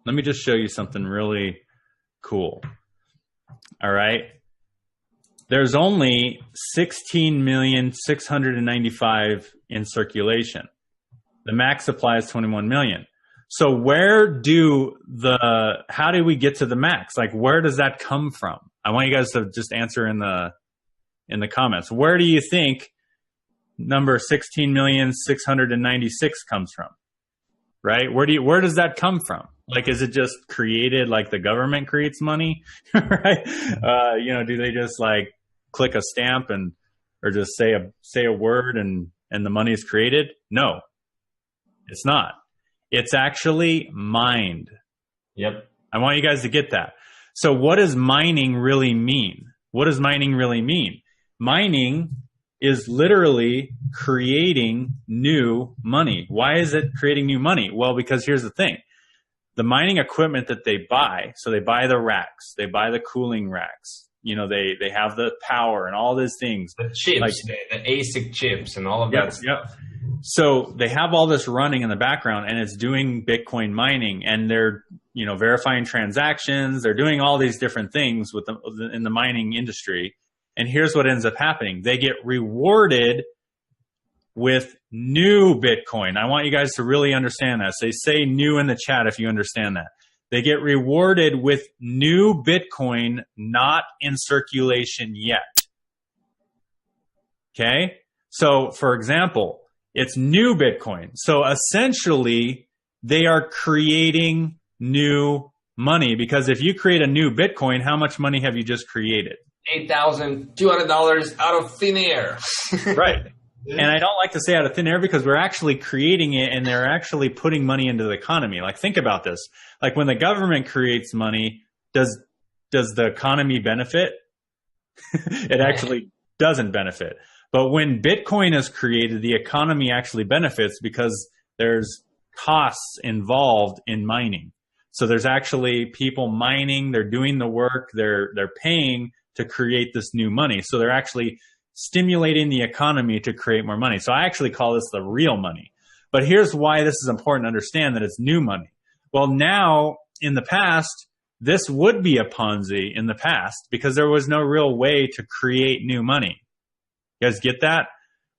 let me just show you something really cool. All right. There's only 16,695,000 in circulation. The max supply is 21 million. So how do we get to the max? Like, where does that come from? I want you guys to just answer in the comments. Where do you think number 16,696,000 comes from? Right? Where does that come from? Like, is it just created like the government creates money? Right? Do they just like click a stamp or just say a word and the money is created? No, it's not. It's actually mined. Yep. I want you guys to get that. So what does mining really mean? What does mining really mean? Mining is literally creating new money. Why is it creating new money? Well, because here's the thing. The mining equipment that they buy, so they buy the racks, they buy the cooling racks, they have the power and all these things. The chips, the ASIC chips and all of that stuff. Yep. So they have all this running in the background, and it's doing Bitcoin mining, and they're, verifying transactions. They're doing all these different things in the mining industry. And here's what ends up happening. They get rewarded with new Bitcoin. I want you guys to really understand that. So say new in the chat if you understand that. They get rewarded with new Bitcoin not in circulation yet. Okay? So, for example, it's new Bitcoin. So essentially, they are creating new money, because if you create a new Bitcoin, how much money have you just created? $8,200 out of thin air. Right. And I don't like to say out of thin air, because we're actually creating it, and they're actually putting money into the economy. Like, think about this. Like, when the government creates money, does the economy benefit? It actually doesn't benefit. But when Bitcoin is created, the economy actually benefits, because there's costs involved in mining. So there's actually people mining, they're doing the work, they're paying to create this new money. So they're actually stimulating the economy to create more money. So I actually call this the real money. But here's why this is important to understand, that it's new money. Well, now, in the past, this would be a Ponzi in the past, because there was no real way to create new money. You guys get that?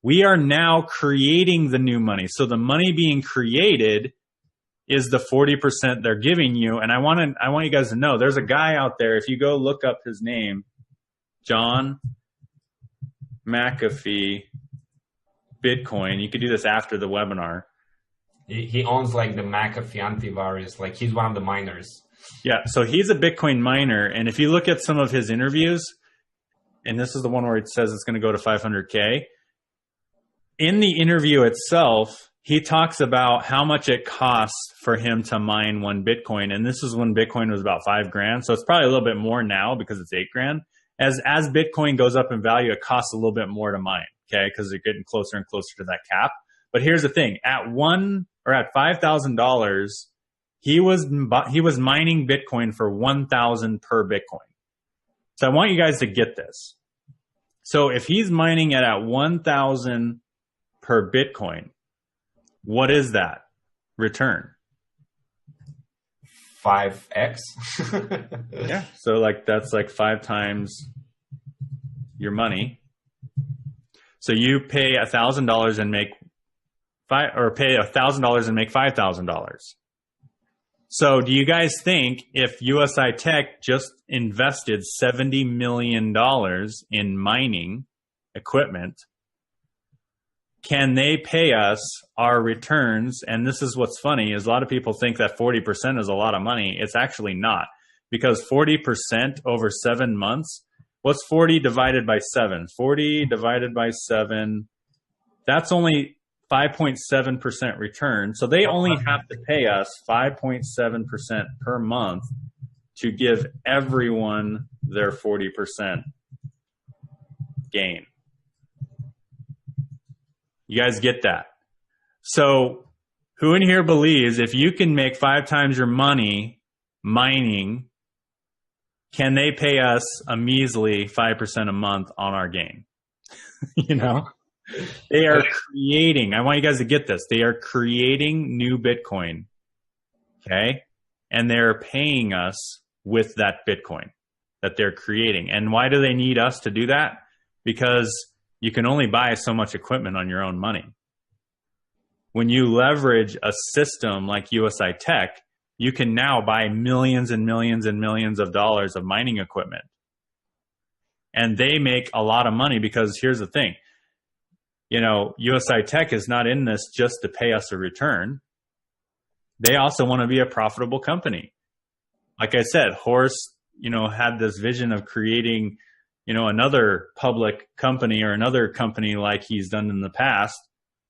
We are now creating the new money. So the money being created is the 40% they're giving you. And I want you guys to know, there's a guy out there, if you go look up his name, John McAfee Bitcoin. You could do this after the webinar. He owns like the McAfee antivirus. Like, he's one of the miners. Yeah, so he's a Bitcoin miner. And if you look at some of his interviews, and this is the one where it says it's going to go to 500K, in the interview itself, he talks about how much it costs for him to mine one Bitcoin. And this is when Bitcoin was about $5,000. So it's probably a little bit more now, because it's $8,000. As Bitcoin goes up in value, it costs a little bit more to mine, okay? Because they're getting closer and closer to that cap. But here's the thing: at $5,000, he was mining Bitcoin for 1,000 per Bitcoin. So I want you guys to get this. So if he's mining it at 1,000 per Bitcoin, what is that return? 5x. Yeah. So that's like 5 times your money. So you pay $1,000 and make pay $1,000 and make $5,000. So do you guys think if USI-Tech just invested $70 million in mining equipment, can they pay us our returns? And this is what's funny, is a lot of people think that 40% is a lot of money. It's actually not, because 40% over 7 months, what's 40 divided by 7? 40 divided by 7, that's only 5.7% return. So they only have to pay us 5.7% per month to give everyone their 40% gain. You guys get that? So who in here believes if you can make 5 times your money mining, can they pay us a measly 5% a month on our gain? You know? They are creating, I want you guys to get this, they are creating new Bitcoin. Okay? and they're paying us with that Bitcoin that they're creating. And why do they need us to do that? Because you can only buy so much equipment on your own money. When you leverage a system like USI-Tech, you can now buy millions and millions and millions of dollars of mining equipment. And they make a lot of money because here's the thing. You know, USI-Tech is not in this just to pay us a return. They also want to be a profitable company. Like I said, Horst, you know, had this vision of creating, you know, another public company or another company like he's done in the past.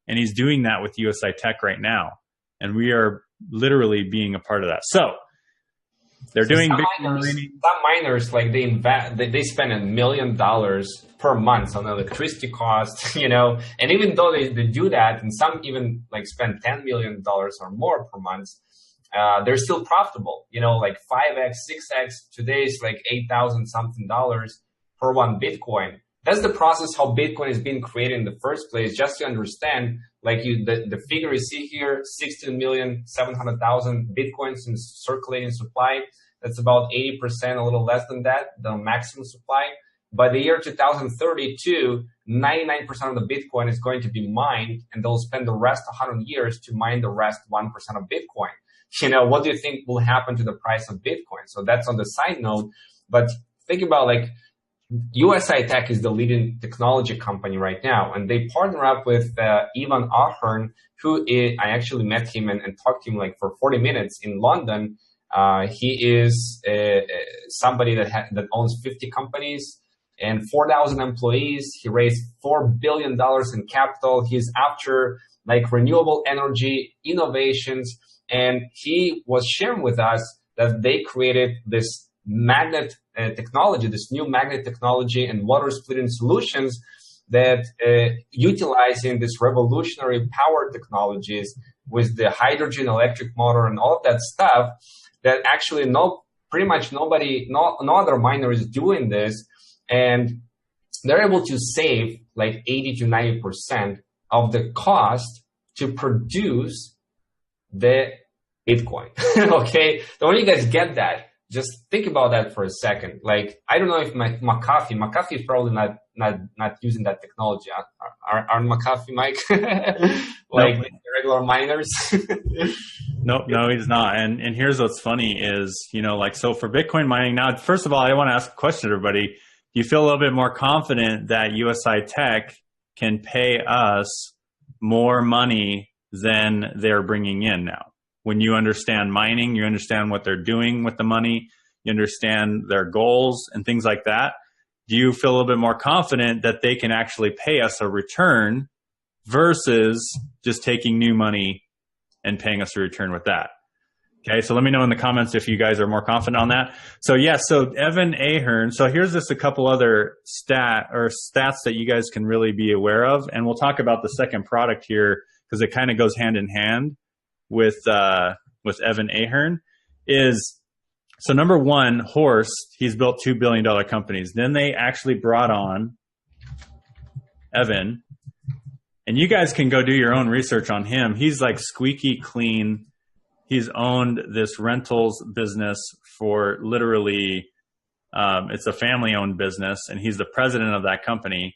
And he's doing that with USI-Tech right now. And we are literally being a part of that. So they're doing some miners, like they spend $1 million per month on electricity costs, you know, and even though they do that, and some even like spend $10 million or more per month, they're still profitable, you know, like 5x, 6x. Today's like $8,000 something per one Bitcoin. That's the process how Bitcoin is being created in the first place. Just to understand, like the figure you see here, 16,700,000 Bitcoins in circulating supply. That's about 80%, a little less than that, the maximum supply. By the year 2032, 99% of the Bitcoin is going to be mined, and they'll spend the rest 100 years to mine the rest 1% of Bitcoin. You know, what do you think will happen to the price of Bitcoin? So that's on the side note. But think about, like, USI-Tech is the leading technology company right now, and they partner up with Ivan Ahern, I actually met him and talked to him like for 40 minutes in London. He is somebody that owns 50 companies and 4,000 employees. He raised $4 billion in capital. He's after like renewable energy innovations, and he was sharing with us that they created this magnet technology, this new magnet technology and water splitting solutions that utilizing this revolutionary power technologies with the hydrogen electric motor and all of that stuff that actually pretty much no other miner is doing this. And they're able to save like 80 to 90% of the cost to produce the Bitcoin. Okay. Don't you guys get that? Just think about that for a second. Like, I don't know if McAfee is probably not using that technology. Aren't McAfee, Mike? Like nope. Regular miners? No, he's not. And here's what's funny is, you know, like, so for Bitcoin mining now, first of all, I want to ask a question to everybody. Do you feel a little bit more confident that USI-Tech can pay us more money than they're bringing in now? When you understand mining, you understand what they're doing with the money, you understand their goals and things like that. Do you feel a little bit more confident that they can actually pay us a return versus just taking new money and paying us a return with that? Okay, so let me know in the comments if you guys are more confident on that. So so Evan Ahern. So here's just a couple other stats that you guys can really be aware of, and we'll talk about the second product here because it kind of goes hand in hand with Evan Ahern. So number one, Horst, he's built $2 billion companies. Then they actually brought on Evan, and you guys can go do your own research on him. He's like squeaky clean. He's owned this rentals business for literally, it's a family-owned business, and he's the president of that company.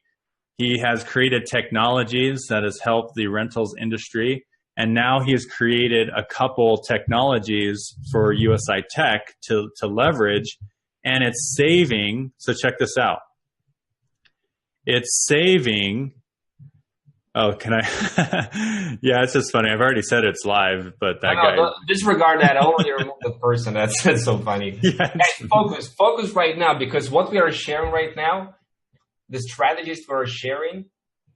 He has created technologies that has helped the rentals industry. And now he has created a couple technologies for USI-Tech to leverage, and it's saving. So check this out. It's saving. Oh, can I? Yeah, it's just funny. I've already said it's live, but that guy. Disregard that. I already removed the person. That's so funny. Yes. Hey, focus right now, because what we are sharing right now, the strategies we are sharing,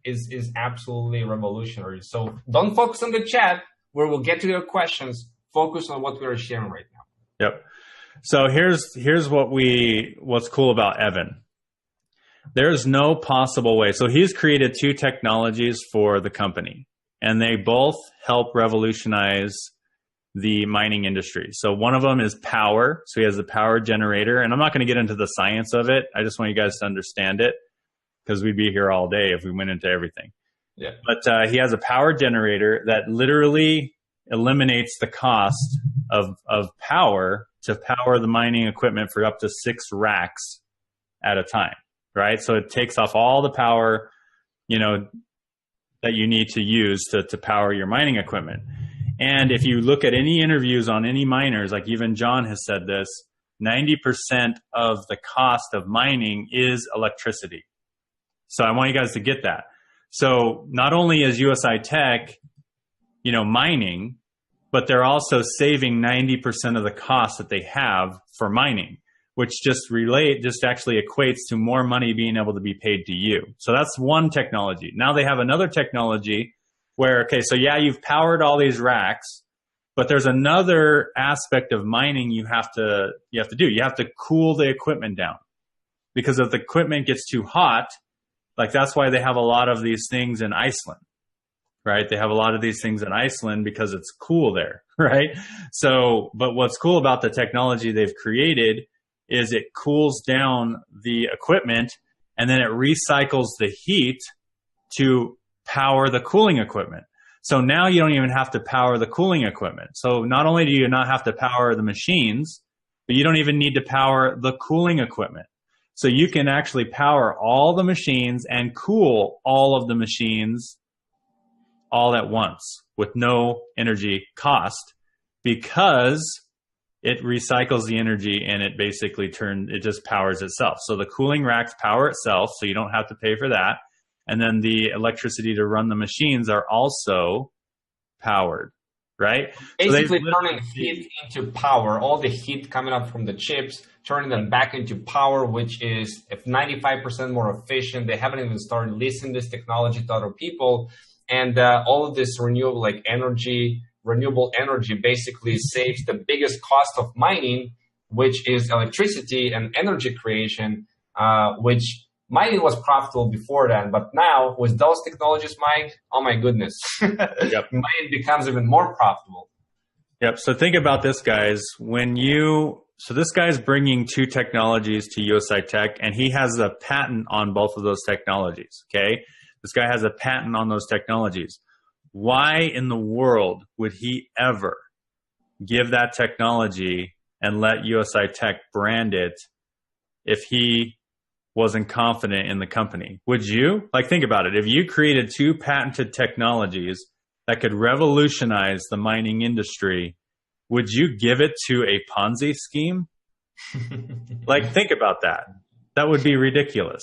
is absolutely revolutionary. So don't focus on the chat where we'll get to your questions. Focus on what we are sharing right now. Yep. So here's what's cool about Evan. There's no possible way. So he's created two technologies for the company, and they both help revolutionize the mining industry. So one of them is power. So he has the power generator, and I'm not going to get into the science of it. I just want you guys to understand it, because we'd be here all day if we went into everything. Yeah. But he has a power generator that literally eliminates the cost of power to power the mining equipment for up to 6 racks at a time, right? So it takes off all the power, that you need to use to power your mining equipment. And if you look at any interviews on any miners, like even John has said this, 90% of the cost of mining is electricity. So I want you guys to get that. So not only is USI-Tech, mining, but they're also saving 90% of the cost that they have for mining, which just actually equates to more money being able to be paid to you. So that's one technology. Now they have another technology where, okay, so yeah, you've powered all these racks, but there's another aspect of mining you have to do. You have to cool the equipment down, because if the equipment gets too hot, like that's why they have a lot of these things in Iceland, right? They have a lot of these things in Iceland because it's cool there, right? So, but what's cool about the technology they've created is it cools down the equipment and then it recycles the heat to power the cooling equipment. So now you don't even have to power the cooling equipment. So not only do you not have to power the machines, but you don't even need to power the cooling equipment. So you can actually power all the machines and cool all of the machines all at once with no energy cost, because it recycles the energy and it basically it just powers itself. So the cooling racks power itself, so you don't have to pay for that. And then the electricity to run the machines are also powered, right? Basically turning heat into power, all the heat coming up from the chips, turning them back into power, which is 95% more efficient. They haven't even started leasing this technology to other people. And all of this renewable energy basically saves the biggest cost of mining, which is electricity and energy creation, which mining was profitable before then. But now with those technologies, Mike, oh my goodness, Yep. mining becomes even more profitable. Yep. So think about this, guys. So this guy's bringing 2 technologies to USI-Tech, and he has a patent on both of those technologies, okay? This guy has a patent on those technologies. Why in the world would he ever give that technology and let USI-Tech brand it if he wasn't confident in the company? Would you? Like, think about it. If you created 2 patented technologies that could revolutionize the mining industry, would you give it to a Ponzi scheme? Like, think about that. That would be ridiculous.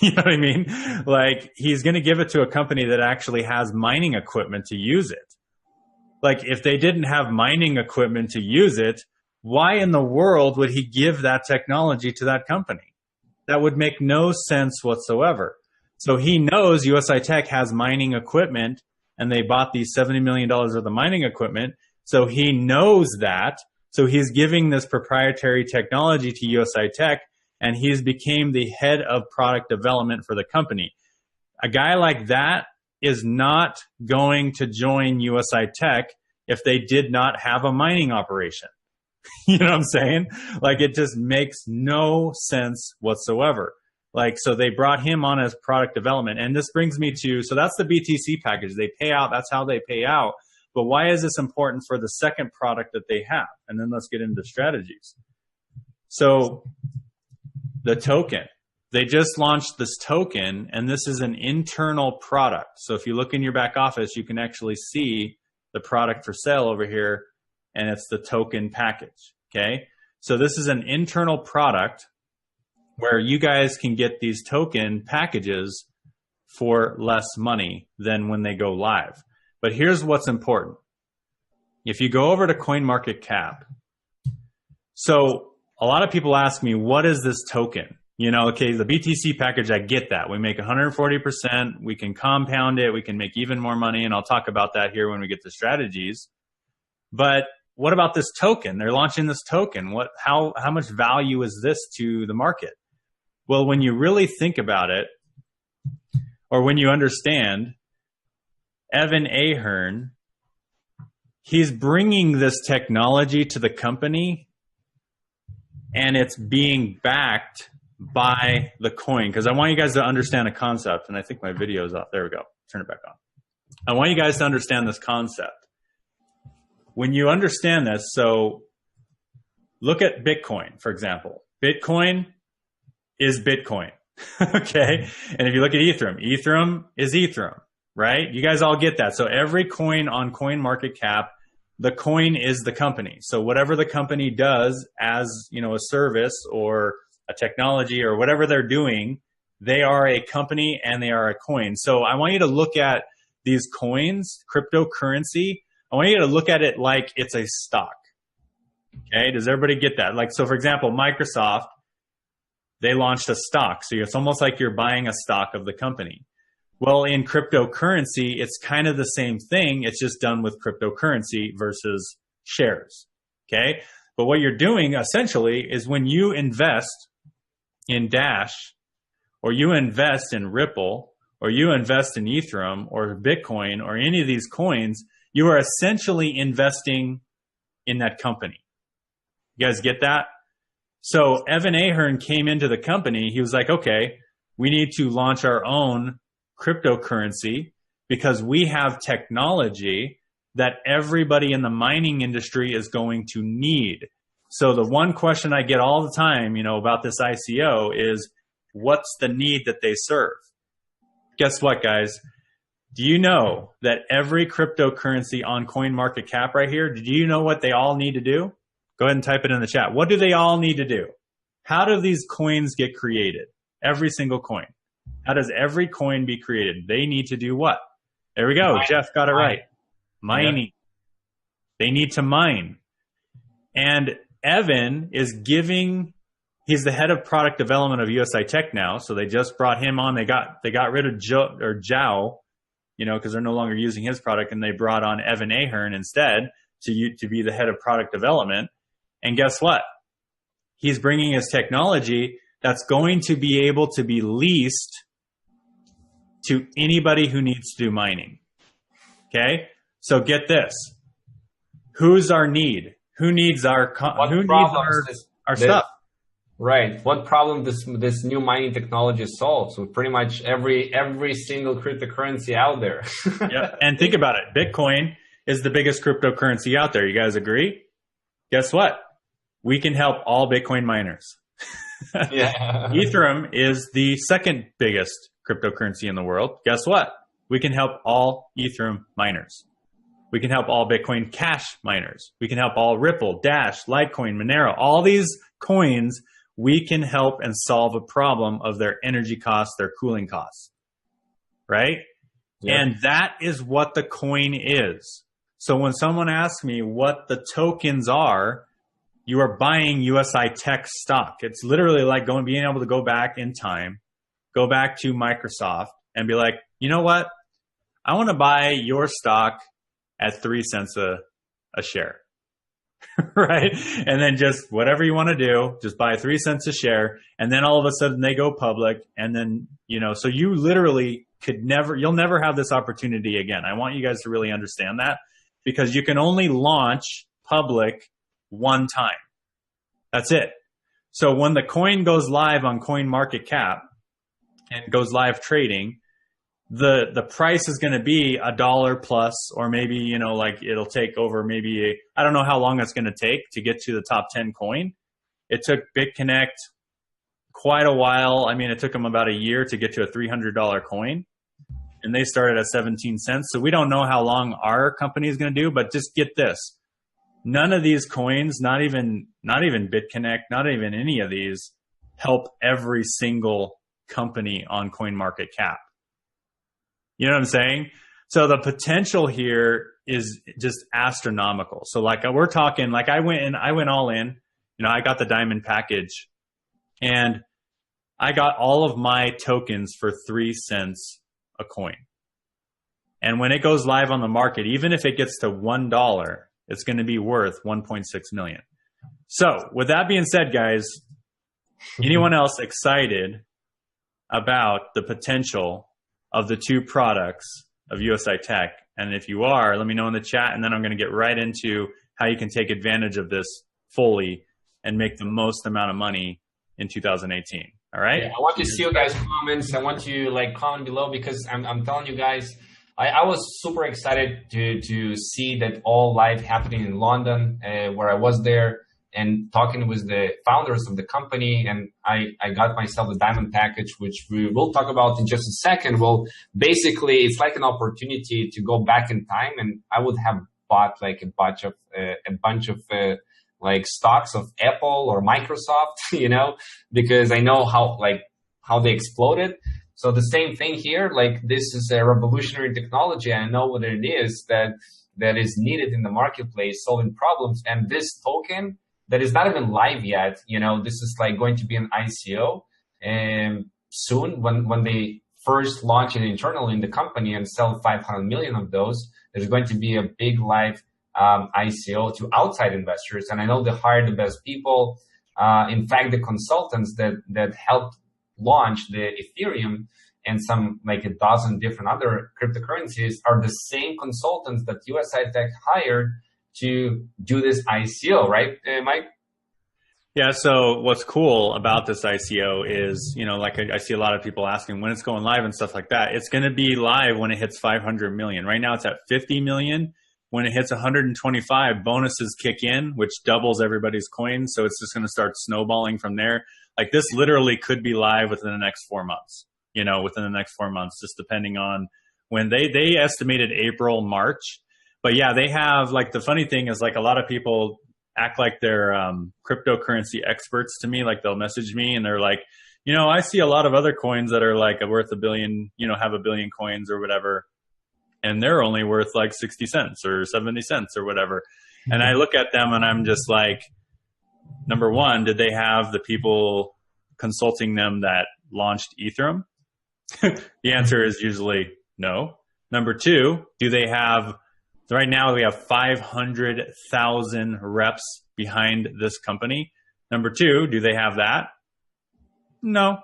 You know what I mean? Like, he's going to give it to a company that actually has mining equipment to use it. Like, if they didn't have mining equipment to use it, why in the world would he give that technology to that company? That would make no sense whatsoever. So he knows USI-Tech has mining equipment, and they bought these $70 million of the mining equipment. So he knows that. So he's giving this proprietary technology to USI-Tech, and he's became the head of product development for the company. A guy like that is not going to join USI-Tech if they did not have a mining operation. You know what I'm saying? Like, it just makes no sense whatsoever. Like, so they brought him on as product development. And this brings me to, so that's the BTC package. They pay out, that's how they pay out. But why is this important for the second product that they have? And then let's get into strategies. So the token, they just launched this token, and this is an internal product. So if you look in your back office, you can actually see the product for sale over here, and it's the token package, okay? So this is an internal product where you guys can get these token packages for less money than when they go live. But here's what's important. If you go over to CoinMarketCap, so a lot of people ask me, what is this token? You know, okay, the BTC package, I get that. We make 140%, we can compound it, we can make even more money, and I'll talk about that here when we get to strategies. But what about this token? They're launching this token. How much value is this to the market? Well, when you really think about it, or when you understand, Evan Ahern, he's bringing this technology to the company, and it's being backed by the coin. Because I want you guys to understand a concept, and I think my video is off. There we go. Turn it back on. I want you guys to understand this concept. when you understand this, so look at Bitcoin, for example. Bitcoin is Bitcoin, okay? And if you look at Ethereum is Ethereum, right? You guys all get that. So every coin on CoinMarketCap, the coin is the company. So whatever the company does as, a service or a technology or whatever they're doing, they are a company and they are a coin. So I want you to look at these coins, cryptocurrency. I want you to look at it like it's a stock. Okay, does everybody get that? Like, so for example, Microsoft, they launched a stock. So it's almost like you're buying a stock of the company. Well, in cryptocurrency, it's kind of the same thing. It's just done with cryptocurrency versus shares. Okay, but what you're doing essentially is when you invest in Dash, or you invest in Ripple, or you invest in Ethereum or Bitcoin or any of these coins, you are essentially investing in that company. You guys get that? So Evan Ahern came into the company. He was like, okay, we need to launch our own cryptocurrency because we have technology that everybody in the mining industry is going to need. So the one question I get all the time, about this ICO is, what's the need that they serve? Guess what, guys? Do you know that every cryptocurrency on CoinMarketCap right here, do you know what they all need to do? Go ahead and type it in the chat. What do they all need to do? How do these coins get created? Every single coin. How does every coin be created? They need to do what? There we go. Jeff got it right. Mining. Yep. They need to mine. And Evan is he's the head of product development of USI-Tech now. So they just brought him on. They got rid of Zhao, because they're no longer using his product, and they brought on Evan Ahern instead to be the head of product development. And guess what? He's bringing his technology that's going to be able to be leased to anybody who needs to do mining. Okay? So get this. Who's our need? Who needs our stuff? Right. What problem this new mining technology solves? So pretty much every single cryptocurrency out there. Yeah. And think about it. Bitcoin is the biggest cryptocurrency out there. You guys agree? Guess what? We can help all Bitcoin miners. Yeah. Ethereum is the second biggest cryptocurrency in the world. Guess what? We can help all Ethereum miners. We can help all Bitcoin Cash miners. We can help all Ripple, Dash, Litecoin, Monero, all these coins. We can help and solve a problem of their energy costs, their cooling costs, right? Yep. And that is what the coin is. So when someone asks me what the tokens are, you are buying USI-Tech stock. It's literally like being able to go back in time, go back to Microsoft and be like, you know what? I want to buy your stock at 3 cents a share. Right? And then just whatever you want to do, just buy 3 cents a share. And then all of a sudden they go public. And then, so you literally you'll never have this opportunity again. I want you guys to really understand that, because you can only launch public one time. That's it. So when the coin goes live on CoinMarketCap and goes live trading, the price is going to be $1 plus, or maybe, it'll take over I don't know how long it's going to take to get to the top 10 coin. It took BitConnect quite a while. I mean, it took them about a year to get to a $300 coin, and they started at 17 cents. So we don't know how long our company is going to do, but just get this. None of these coins, not even BitConnect, not even any of these, help every single company on CoinMarketCap. You know what I'm saying? So the potential here is just astronomical. So we're talking, I went all in, I got the diamond package, and I got all of my tokens for 3 cents a coin. And when it goes live on the market, even if it gets to $1, it's going to be worth 1.6 million. So with that being said, guys, anyone else excited about the potential of the two products of USI-Tech? And if you are, let me know in the chat, and then I'm going to get right into how you can take advantage of this fully and make the most amount of money in 2018. All right? Yeah, I want to see you guys' comments. I want you comment below, because I'm telling you guys, I was super excited to see that all live happening in London, where I was there and talking with the founders of the company. And I got myself a diamond package, which we will talk about in just a second. Well, basically, it's like an opportunity to go back in time, and I would have bought like a bunch of like stocks of Apple or Microsoft, because I know how they exploded. So the same thing here, like this is a revolutionary technology. I know what it is that is needed in the marketplace, solving problems. And this token that is not even live yet, this is like going to be an ICO and soon when they first launch it internally in the company and sell 500 million of those, there's going to be a big live ICO to outside investors. And I know they hired the best people. In fact, the consultants that helped launch the Ethereum and some like a dozen different other cryptocurrencies are the same consultants that USI-Tech hired to do this ICO, right, Mike? Yeah, so what's cool about this ICO is, like I see a lot of people asking when it's going live and stuff like that. It's going to be live when it hits 500 million. Right now it's at 50 million. When it hits 125, bonuses kick in, which doubles everybody's coins. So it's just going to start snowballing from there. Like this literally could be live within the next 4 months, just depending on when they estimated April, March. But yeah, they have like the funny thing is like a lot of people act like they're cryptocurrency experts to me. Like they'll message me and they're like, I see a lot of other coins that are like worth $1 billion, have 1 billion coins or whatever. And they're only worth like 60 cents or 70 cents or whatever. Mm-hmm. And I look at them and I'm just like, number one, did they have the people consulting them that launched Ethereum? The answer is usually no. Number two, do they have, right now we have 500,000 reps behind this company. Number two, do they have that? No.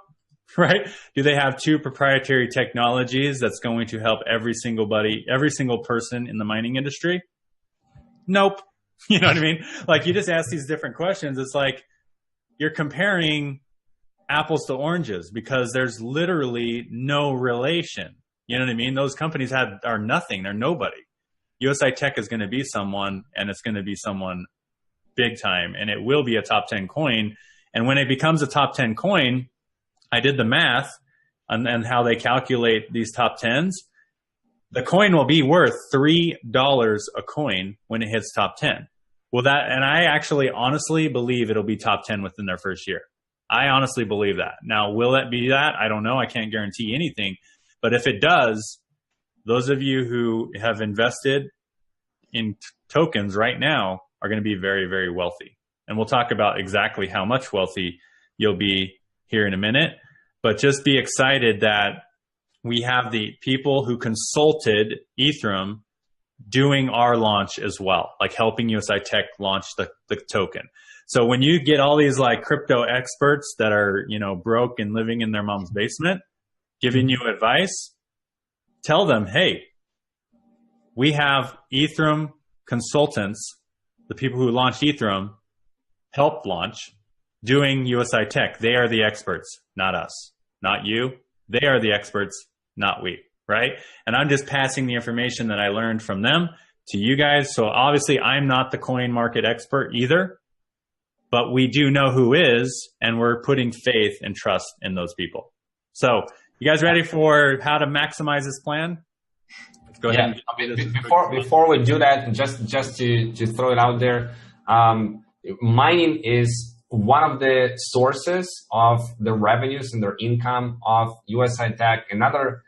Right? Do they have 2 proprietary technologies that's going to help every single person in the mining industry? Nope. You know what I mean? Like you just ask these different questions. It's like you're comparing apples to oranges because there's literally no relation. You know what I mean? Those companies are nothing. They're nobody. USI-Tech is going to be someone, and it's going to be someone big time, and it will be a top 10 coin. And when it becomes a top 10 coin, I did the math and how they calculate these top 10s. The coin will be worth $3 a coin when it hits top 10. Well, and I actually honestly believe it'll be top 10 within their first year. I honestly believe that. Now, will it be that? I don't know. I can't guarantee anything. But if it does, those of you who have invested in tokens right now are going to be very, very wealthy. And we'll talk about exactly how much wealthy you'll be here in a minute. But just be excited that we have the people who consulted Ethereum doing our launch as well, like helping USI-Tech launch the token. So when you get all these like crypto experts that are, broke and living in their mom's basement, giving you advice, tell them, hey, we have Ethereum consultants, the people who launched Ethereum, helped launch, doing USI-Tech. They are the experts, not us, not you. They are the experts, not we, right? And I'm just passing the information that I learned from them to you guys. So obviously I'm not the coin market expert either, but we do know who is, and we're putting faith and trust in those people. So you guys ready for how to maximize this plan? Let's go ahead. Before we do that, just to throw it out there, mining is one of the sources of the revenues and their income of USI-Tech. Another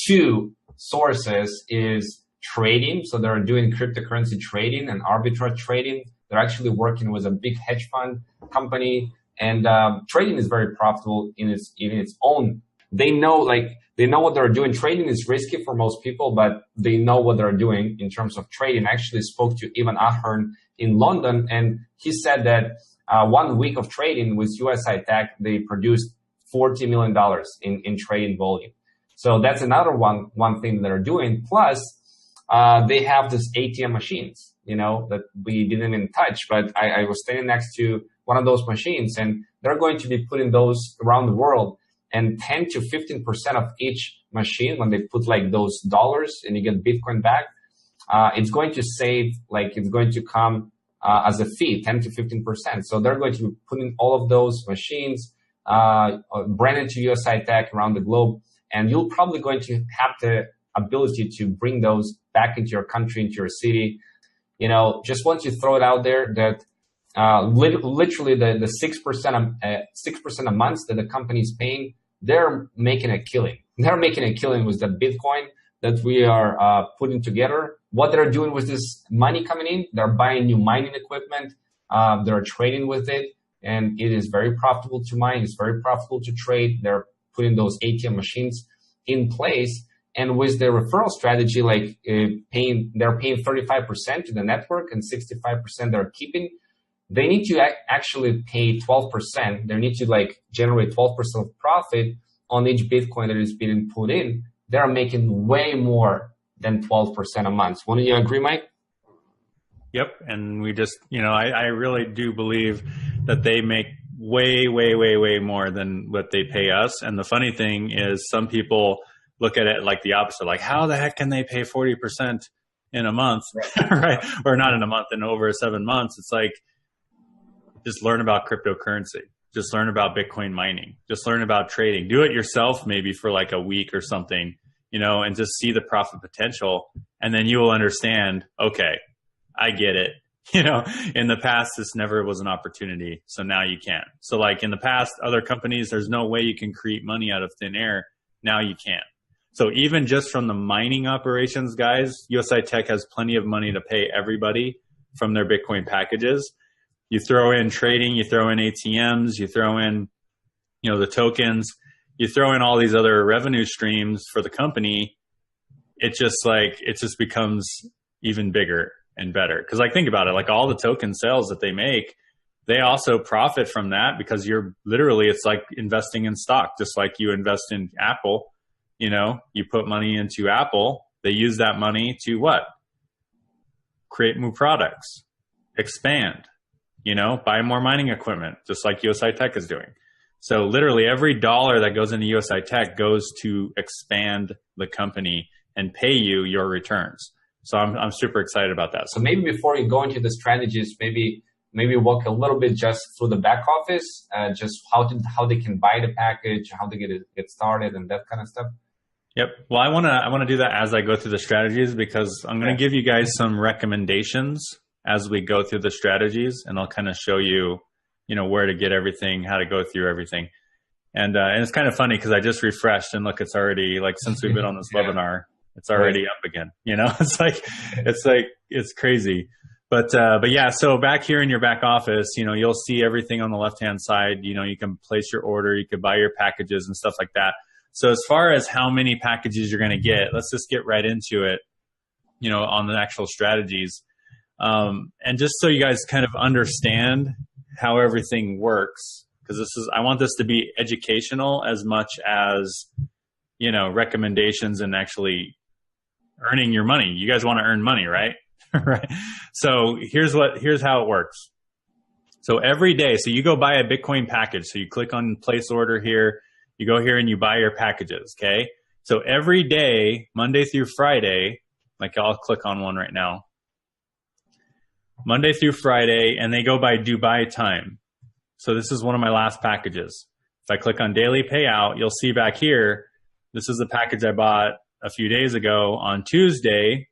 2 sources is trading. So they're doing cryptocurrency trading and arbitrage trading. They're actually working with a big hedge fund company, and trading is very profitable in its own. They know what they're doing. Trading is risky for most people, but they know what they're doing in terms of trading. I actually spoke to Ivan Ahern in London, and he said that 1 week of trading with USI-Tech, they produced $40 million in trading volume. So that's another one thing that they're doing. Plus, they have this ATM machines, that we didn't even touch, but I was standing next to one of those machines, and they're going to be putting those around the world. and 10 to 15% of each machine, when they put like those dollars and you get Bitcoin back, it's going to save, like it's going to come as a fee, 10 to 15%. So they're going to be putting all of those machines branded to USI-Tech around the globe, and you're probably going to have the ability to bring those back into your country, into your city. You know, just want to throw it out there that literally the 6% a month that the company is paying, they're making a killing. They're making a killing with the Bitcoin that we are putting together. What they're doing with this money coming in, they're buying new mining equipment, they're trading with it, and it is very profitable to mine. It's very profitable to trade. They're putting those ATM machines in place. And with the referral strategy, like they're paying 35% to the network and 65% they're keeping. They need to actually pay 12%. They need to like generate 12% of profit on each Bitcoin that is being put in. They're making way more than 12% a month. Wouldn't you agree, Mike? Yep. And we just, you know, I really do believe that they make way, way, way, way more than what they pay us. And the funny thing is some people look at it like the opposite, like how the heck can they pay 40% in a month, right? Or not in a month, in over 7 months. It's like, just learn about cryptocurrency. Just learn about Bitcoin mining. Just learn about trading. Do it yourself maybe for like a week or something, you know, and just see the profit potential. And then you will understand, okay, I get it. You know, in the past, this never was an opportunity. So now you can. So like in the past, other companies, there's no way you can create money out of thin air. Now you can. So even just from the mining operations, guys, USI-Tech has plenty of money to pay everybody from their Bitcoin packages. You throw in trading, you throw in ATMs, you throw in, you know, the tokens, you throw in all these other revenue streams for the company. It just becomes even bigger and better. Because like think about it, like all the token sales that they make, they also profit from that because you're literally, it's like investing in stock, just like you invest in Apple. You know, you put money into Apple, they use that money to what? Create new products, expand, you know, buy more mining equipment, just like USI-Tech is doing. So literally every dollar that goes into USI-Tech goes to expand the company and pay you your returns. So I'm super excited about that. So maybe before you go into the strategies, maybe walk a little bit just through the back office, just how they can buy the package, how they get started, and that kind of stuff. Yep. Well, I want to do that as I go through the strategies because I'm going to give you guys some recommendations as we go through the strategies, and I'll kind of show you, you know, where to get everything, how to go through everything. And it's kind of funny because I just refreshed and look, it's already like since we've been on this webinar, it's already up again. You know, it's crazy. But yeah, so back here in your back office, you know, you'll see everything on the left-hand side. You know, you can place your order, you could buy your packages and stuff like that. So as far as how many packages you're going to get, let's just get right into it, you know, on the actual strategies. And just so you guys kind of understand how everything works, because I want this to be educational as much as, you know, recommendations and actually earning your money. You guys want to earn money, right? Right. So here's how it works. So every day, so you go buy a Bitcoin package. So you click on place order here, you go here and you buy your packages. Okay. So every day, Monday through Friday, like I'll click on one right now, Monday through Friday, and they go by Dubai time. So this is one of my last packages. If I click on daily payout, you'll see back here, this is the package I bought a few days ago on Tuesday,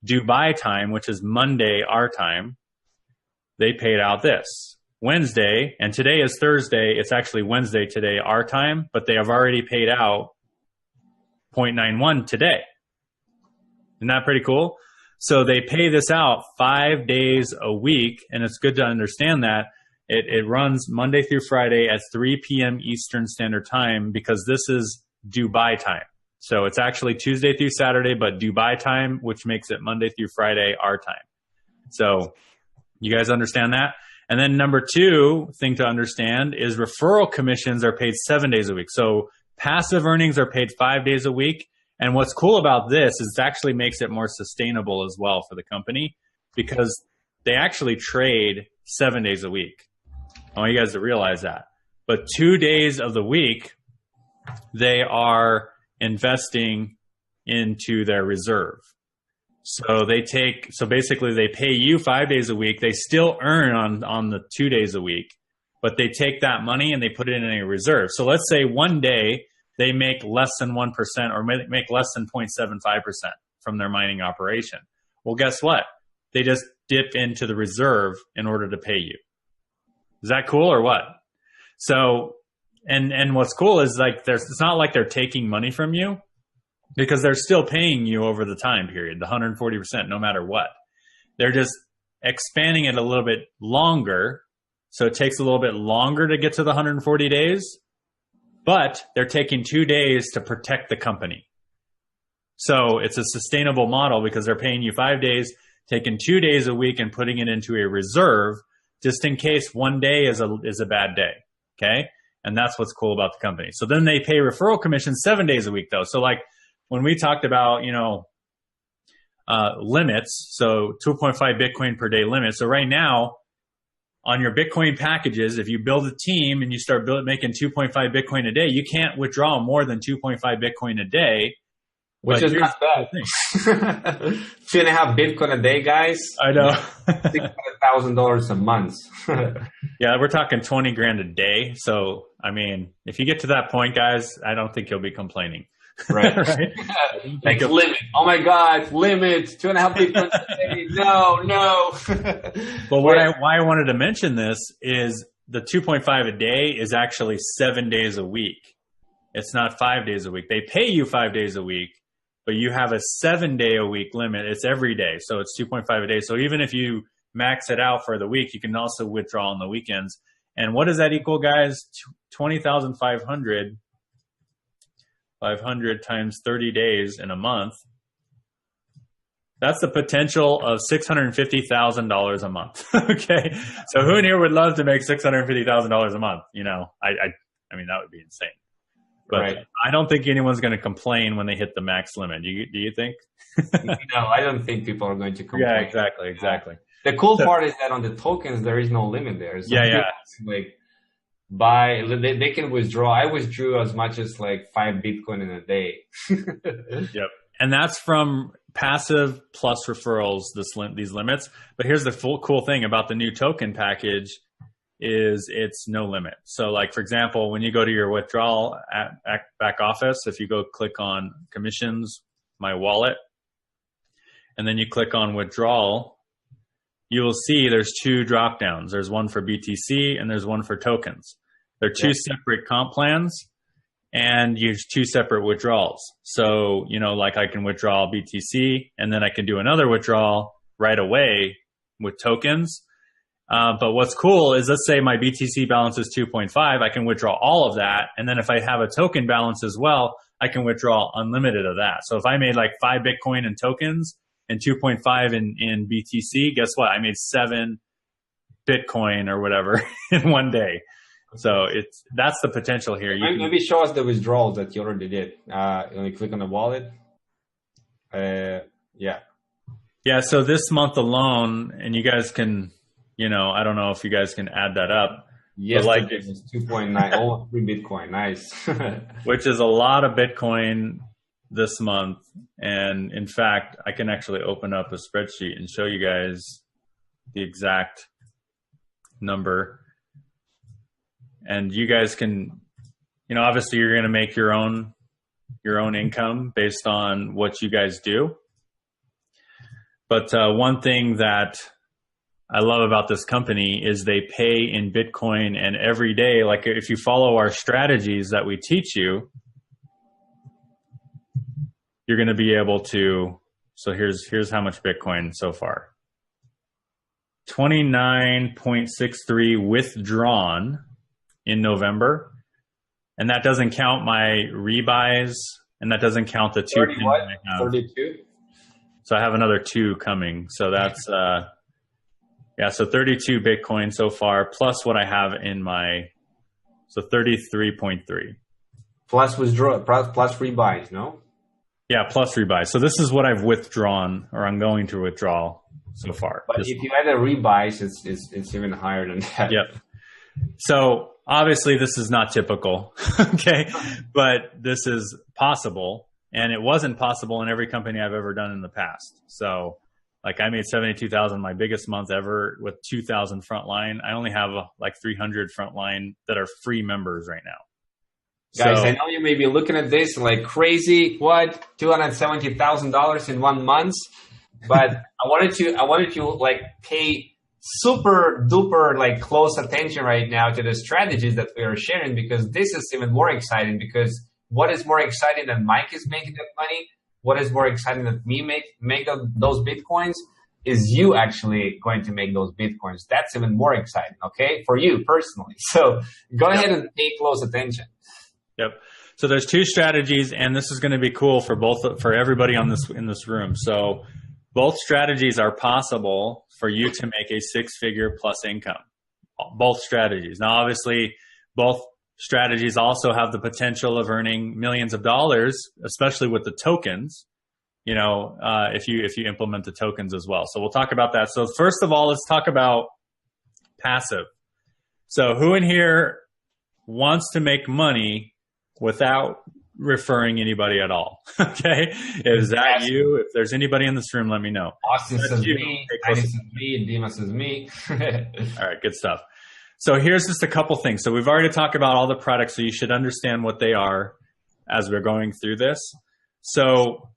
Dubai time, which is Monday, our time. They paid out this. Wednesday, and today is Thursday. It's actually Wednesday today, our time, but they have already paid out 0.91 today. Isn't that pretty cool? So they pay this out 5 days a week, and it's good to understand that it runs Monday through Friday at 3 p.m. Eastern Standard Time because this is Dubai time. So it's actually Tuesday through Saturday, but Dubai time, which makes it Monday through Friday, our time. So you guys understand that? And then number two thing to understand is referral commissions are paid 7 days a week. So passive earnings are paid 5 days a week. And what's cool about this is it actually makes it more sustainable as well for the company because they actually trade 7 days a week. I want you guys to realize that. But 2 days of the week, they are investing into their reserve. So basically they pay you 5 days a week. They still earn on the 2 days a week, but they take that money and they put it in a reserve. So let's say one day they make less than 1% or make less than 0.75% from their mining operation. Well, guess what? They just dip into the reserve in order to pay you. Is that cool or what? So, and what's cool is like it's not like they're taking money from you, because they're still paying you over the time period, the 140%, no matter what. They're just expanding it a little bit longer, so it takes a little bit longer to get to the 140 days, but they're taking 2 days to protect the company. So it's a sustainable model because they're paying you 5 days, taking 2 days a week and putting it into a reserve just in case one day is a bad day, okay? And that's what's cool about the company. So then they pay referral commission 7 days a week, though. So like, when we talked about, limits, so 2.5 Bitcoin per day limit. So right now, on your Bitcoin packages, if you build a team and you start making 2.5 Bitcoin a day, you can't withdraw more than 2.5 Bitcoin a day. Which is not bad. 2.5 Bitcoin a day, guys. I know. $600,000 a month. Yeah, we're talking 20 grand a day. So, I mean, if you get to that point, guys, I don't think you'll be complaining. Right. Right? Like limit. Oh my God, limit. 2.5 Bitcoin a day. No. But why I wanted to mention this is the 2.5 a day is actually 7 days a week. It's not 5 days a week. They pay you 5 days a week, but you have a 7 day a week limit. It's every day. So it's 2.5 a day. So even if you max it out for the week, you can also withdraw on the weekends. And what does that equal, guys? 20,500. 500 times 30 days in a month. That's the potential of $650,000 a month. Okay. So who in here would love to make $650,000 a month? I mean, that would be insane. But right. I don't think anyone's going to complain when they hit the max limit. Do you think? No, I don't think people are going to complain. Yeah, exactly. The cool part is that on the tokens, there is no limit there. So yeah. They can withdraw. I withdrew as much as like 5 Bitcoin in a day. Yep. And that's from passive plus referrals, these limits. But here's the cool thing about the new token package is it's no limit. So like, for example, when you go to your withdrawal back office, if you go click on commissions, my wallet, and then you click on withdrawal, you will see there's 2 drop downs. There's one for BTC and there's one for tokens. They're 2 separate comp plans and use 2 separate withdrawals. So, like I can withdraw BTC and then I can do another withdrawal right away with tokens. But what's cool is, let's say my BTC balance is 2.5, I can withdraw all of that. And then if I have a token balance as well, I can withdraw unlimited of that. So if I made like 5 Bitcoin in tokens and 2.5 in BTC, guess what? I made 7 Bitcoin or whatever in one day. So that's the potential here. Maybe show us the withdrawals that you already did. When you click on the wallet. Yeah, so this month alone, and you guys can, I don't know if you guys can add that up. Yes, like it was 2.9, almost 3 Bitcoin. Nice. Which is a lot of Bitcoin this month. And in fact, I can actually open up a spreadsheet and show you guys the exact number. And you guys can, obviously you're going to make your own income based on what you guys do. But one thing that I love about this company is they pay in Bitcoin, and every day, like if you follow our strategies that we teach you, you're going to be able to, so here's how much Bitcoin so far. 29.63 withdrawn in November, and that doesn't count my rebuys, and that doesn't count the 2 30 what? 32. So I have another 2 coming. So that's so 32 Bitcoin so far, plus what I have in so 33.3 plus withdraw plus rebuys, no? Yeah, plus rebuys. So this is what I've withdrawn, or I'm going to withdraw so far. But if you add a rebuys, it's even higher than that. Yep. So obviously this is not typical, okay, but this is possible, and it wasn't possible in every company I've ever done in the past. So like I made 72,000 my biggest month ever with 2,000 frontline. I only have like 300 frontline that are free members right now. Guys, So, I know you may be looking at this like crazy. What? $270,000 in 1 month? But I wanted to like pay super duper like close attention right now to the strategies that we are sharing, because this is even more exciting. Because what is more exciting than Mike is making that money? What is more exciting than me make those Bitcoins is you actually going to make those Bitcoins. That's even more exciting, okay, for you personally. So go ahead and pay close attention. Yep. So there's two strategies, and this is going to be cool for everybody in this room. So both strategies are possible for you to make a 6-figure plus income. Both strategies. Now, obviously, both strategies also have the potential of earning millions of dollars, especially with the tokens. You know, if you implement the tokens as well. So we'll talk about that. So first of all, let's talk about passive. So who in here wants to make money without referring anybody at all? Okay. Is that you? If there's anybody in this room, let me know. Austin says me, Heidi says me, Dima says me. All right, good stuff. So here's just a couple things. So we've already talked about all the products, so you should understand what they are as we're going through this. So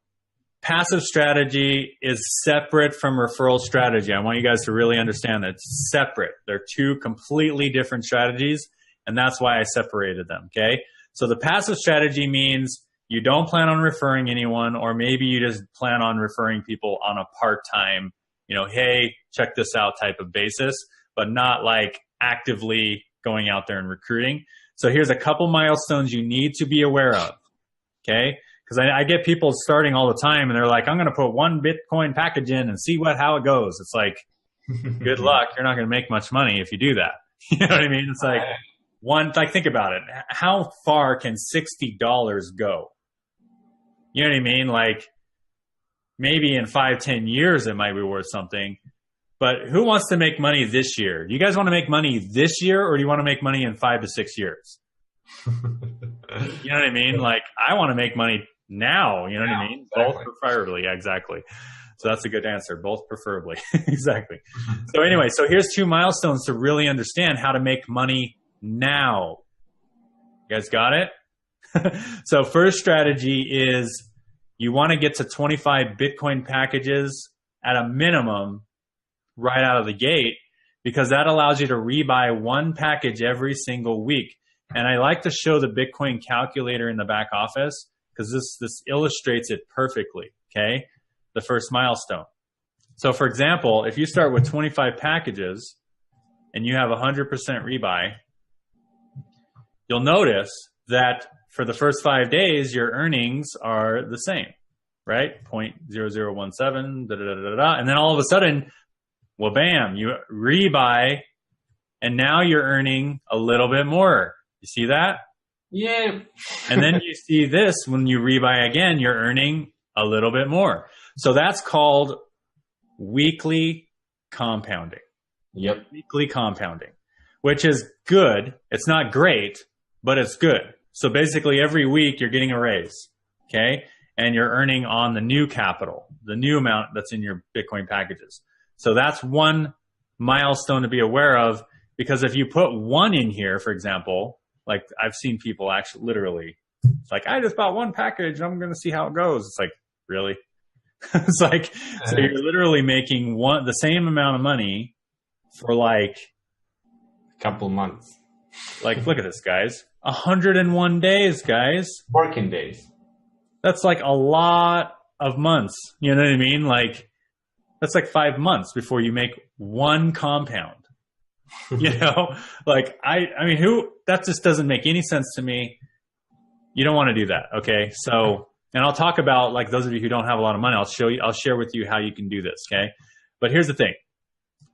passive strategy is separate from referral strategy. I want you guys to really understand that it's separate. They're two completely different strategies, and that's why I separated them, okay? So the passive strategy means you don't plan on referring anyone, or maybe you just plan on referring people on a part-time, you know, hey, check this out type of basis, but not like actively going out there and recruiting. So here's a couple milestones you need to be aware of, okay? Because I get people starting all the time, and they're like, I'm going to put one Bitcoin package in and see how it goes. It's like, good luck. You're not going to make much money if you do that. You know what I mean? It's like, think about it. How far can $60 go? You know what I mean? Like, maybe in 5-10 years, it might be worth something. But who wants to make money this year? Do you guys want to make money this year, or do you want to make money in 5 to 6 years? You know what I mean? Like, I want to make money now. You know what I mean? Exactly. Both preferably. Yeah, exactly. So that's a good answer. Both preferably. Exactly. So anyway, so here's 2 milestones to really understand how to make money now. You guys got it? So first strategy is you want to get to 25 Bitcoin packages at a minimum right out of the gate, because that allows you to rebuy one package every single week. And I like to show the Bitcoin calculator in the back office, because this illustrates it perfectly, okay? The first milestone. So for example, if you start with 25 packages and you have 100% rebuy, you'll notice that for the first 5 days, your earnings are the same, right? 0.0017, and then all of a sudden, well, bam, you rebuy, and now you're earning a little bit more. You see that? Yeah. And then you see this, when you rebuy again, you're earning a little bit more. So that's called weekly compounding. Yep. Weekly compounding, which is good. It's not great, but it's good. So basically every week you're getting a raise, okay? And you're earning on the new capital, the new amount that's in your Bitcoin packages. So that's one milestone to be aware of, because if you put one in here, for example, like I've seen people actually literally, it's like, I just bought one package, I'm going to see how it goes. It's like, really? It's like, so you're literally making the same amount of money for like a couple months. Like, look at this, guys. 101 days, guys. Working days. That's like a lot of months. You know what I mean? Like, that's like 5 months before you make one compound. You know, like I mean, that just doesn't make any sense to me. You don't want to do that. Okay. So, and I'll talk about, like, those of you who don't have a lot of money, I'll share with you how you can do this. Okay. But here's the thing.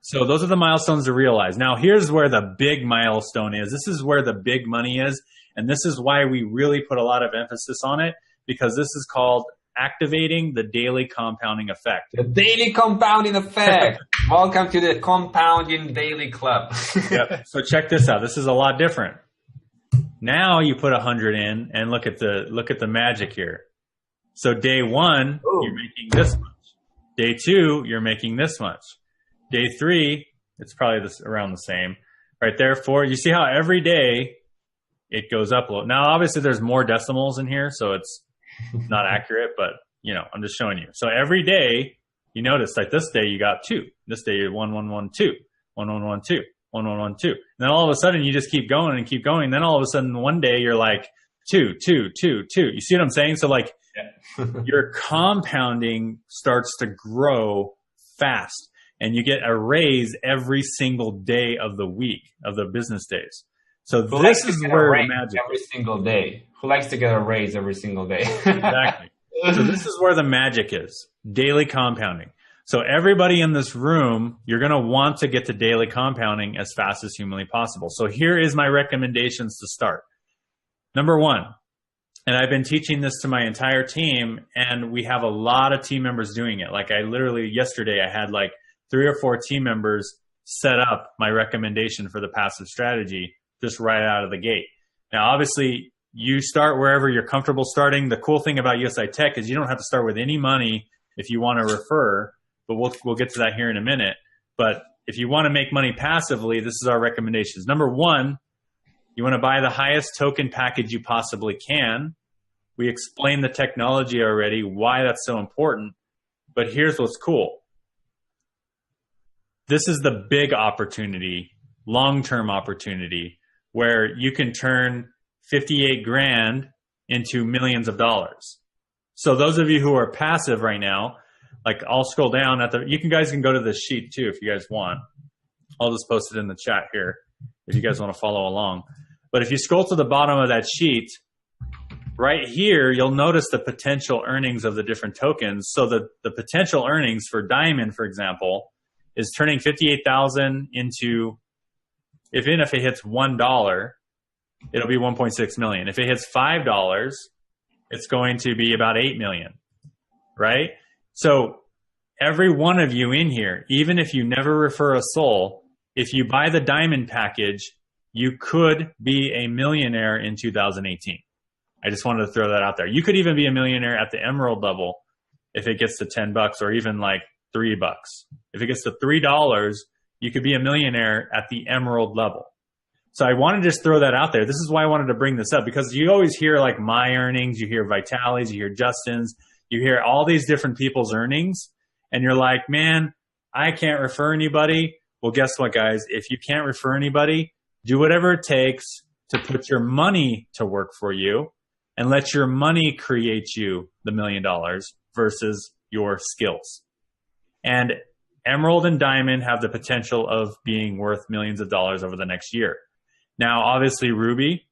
So those are the milestones to realize. Now, here's where the big milestone is. This is where the big money is. And this is why we really put a lot of emphasis on it, because this is called activating the daily compounding effect. The daily compounding effect. Welcome to the Compounding Daily Club. Yep. So check this out. This is a lot different. Now you put 100 in and look at the magic here. So day one, you're making this much. Day two, you're making this much. Day three, it's probably around the same. Right there, four. You see how every day it goes up a little. Now, obviously, there's more decimals in here, so it's not accurate, but, I'm just showing you. So every day, you notice, like this day, you got 2. This day, you're 1, 1, 1, 2, 1, 1, 1, 2, 1, 1, 1, 2. And then all of a sudden, you just keep going and keep going. Then all of a sudden, one day, you're like 2, 2, 2, 2. You see what I'm saying? So, like, your compounding starts to grow fast, and you get a raise every single day of the week, of the business days. So this is where the magic every single day. Who likes to get a raise every single day? Exactly. So this is where the magic is, daily compounding. So everybody in this room, you're going to want to get to daily compounding as fast as humanly possible. So here is my recommendations to start. Number one, and I've been teaching this to my entire team, and we have a lot of team members doing it. Like yesterday, I had like 3 or 4 team members set up my recommendation for the passive strategy just right out of the gate. Now, obviously, you start wherever you're comfortable starting. The cool thing about USI-Tech is you don't have to start with any money if you want to refer, but we'll get to that here in a minute. But if you want to make money passively, this is our recommendations. Number one, you want to buy the highest token package you possibly can. We explained the technology already, why that's so important. But here's what's cool. This is the big opportunity, long-term opportunity, where you can turn 58 grand into millions of dollars. So those of you who are passive right now, like I'll scroll down you guys can go to this sheet too if you guys want. I'll just post it in the chat here if you guys want to follow along. But if you scroll to the bottom of that sheet, right here, you'll notice the potential earnings of the different tokens. So the potential earnings for Diamond, for example, is turning 58,000 into, even if it hits $1, it'll be 1.6 million. If it hits $5, it's going to be about 8 million, right? So every one of you in here, even if you never refer a soul, if you buy the Diamond package, you could be a millionaire in 2018. I just wanted to throw that out there. You could even be a millionaire at the Emerald level if it gets to $10 or even like $3. If it gets to $3, you could be a millionaire at the Emerald level. So I want to just throw that out there. This is why I wanted to bring this up, because you always hear like my earnings, you hear Vitali's, you hear Justin's, you hear all these different people's earnings, and you're like, man, I can't refer anybody. Well, guess what, guys? If you can't refer anybody, do whatever it takes to put your money to work for you and let your money create you the $1 million versus your skills. And Emerald and Diamond have the potential of being worth millions of dollars over the next year. Now, obviously, Ruby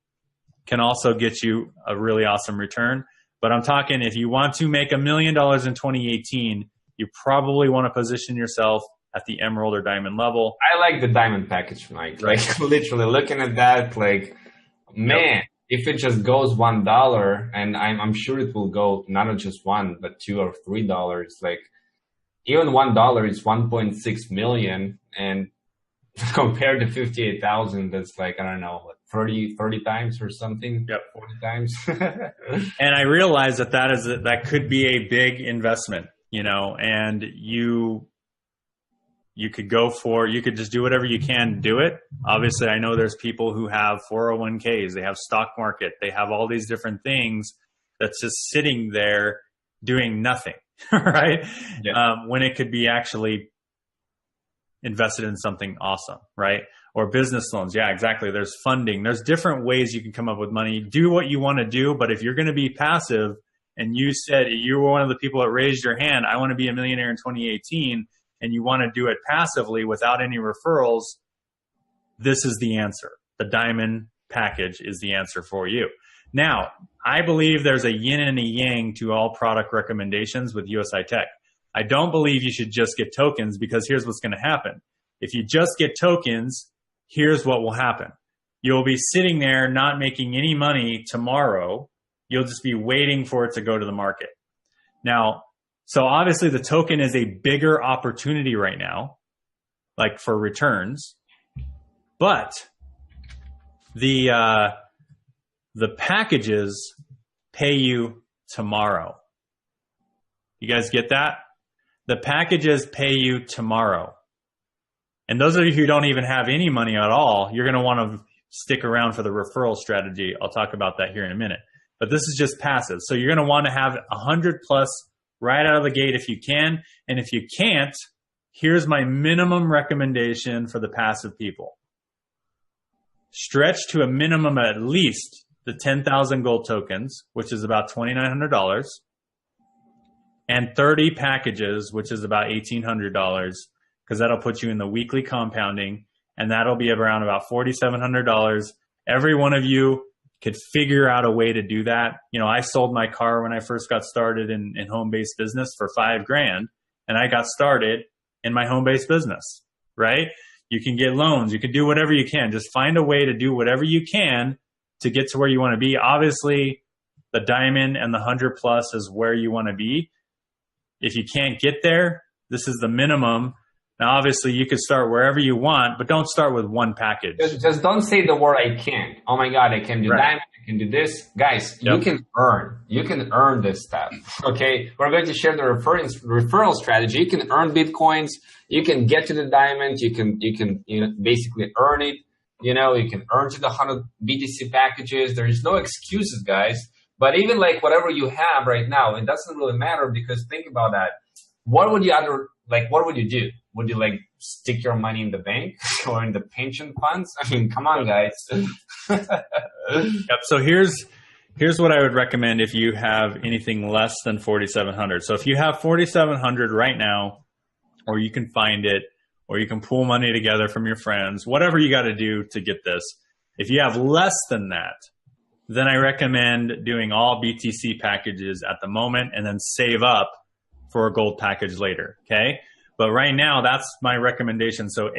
can also get you a really awesome return. But I'm talking, if you want to make $1 million in 2018, you probably want to position yourself at the Emerald or Diamond level. I like the Diamond package, Mike. Like, literally looking at that, like, man, if it just goes $1, and I'm sure it will go not just $1, but $2 or $3, like, even $1 is 1.6 million, and compared to 58,000, that's like, I don't know, what, 30 times or something. Yep. 40 times. And I realize that could be a big investment, and you could just do whatever you can to do it. Obviously, I know there's people who have 401ks, they have stock market, they have all these different things that's just sitting there doing nothing, right? Yeah. When it could be actually invested in something awesome, right? Or business loans. Yeah, exactly. There's funding. There's different ways you can come up with money. Do what you want to do, but if you're going to be passive, and you said you were one of the people that raised your hand, I want to be a millionaire in 2018, and you want to do it passively without any referrals, this is the answer. The Diamond package is the answer for you. Now, I believe there's a yin and a yang to all product recommendations with USI-Tech. I don't believe you should just get tokens, because here's what's going to happen. If you just get tokens, here's what will happen. You'll be sitting there not making any money tomorrow. You'll just be waiting for it to go to the market. Now, so obviously the token is a bigger opportunity right now. like for returns, but the packages pay you tomorrow. You guys get that? The packages pay you tomorrow. And those of you who don't even have any money at all, you're going to want to stick around for the referral strategy. I'll talk about that here in a minute. But this is just passive. So you're going to want to have 100 plus right out of the gate if you can. And if you can't, here's my minimum recommendation for the passive people. Stretch to a minimum of at least the 10,000 gold tokens, which is about $2,900, and 30 packages, which is about $1,800, because that'll put you in the weekly compounding, and that'll be around about $4,700. Every one of you could figure out a way to do that. You know, I sold my car when I first got started in home-based business for $5,000, and I got started in my home-based business, right? You can get loans. You can do whatever you can. Just find a way to do whatever you can to get to where you want to be. Obviously, the diamond and the 100 plus is where you want to be. If you can't get there, this is the minimum. Now, obviously, you could start wherever you want, but don't start with one package. Just don't say the word "I can't." Oh my God, I can do diamond. I can do this, guys. Yep. You can earn. You can earn this stuff. Okay, we're going to share the referral strategy. You can earn Bitcoins. You can get to the diamond. You can basically earn it. You know, you can earn to the 100 BTC packages. There is no excuses, guys. But even like whatever you have right now, it doesn't really matter, because think about that. What would you what would you do? Would you like stick your money in the bank or in the pension funds? I mean, come on, guys. Yep. So here's what I would recommend if you have anything less than 4,700. So if you have 4,700 right now, or you can find it, or you can pool money together from your friends, whatever you got to do to get this. If you have less than that, then I recommend doing all BTC packages at the moment and then save up for a gold package later, okay? But right now, that's my recommendation. So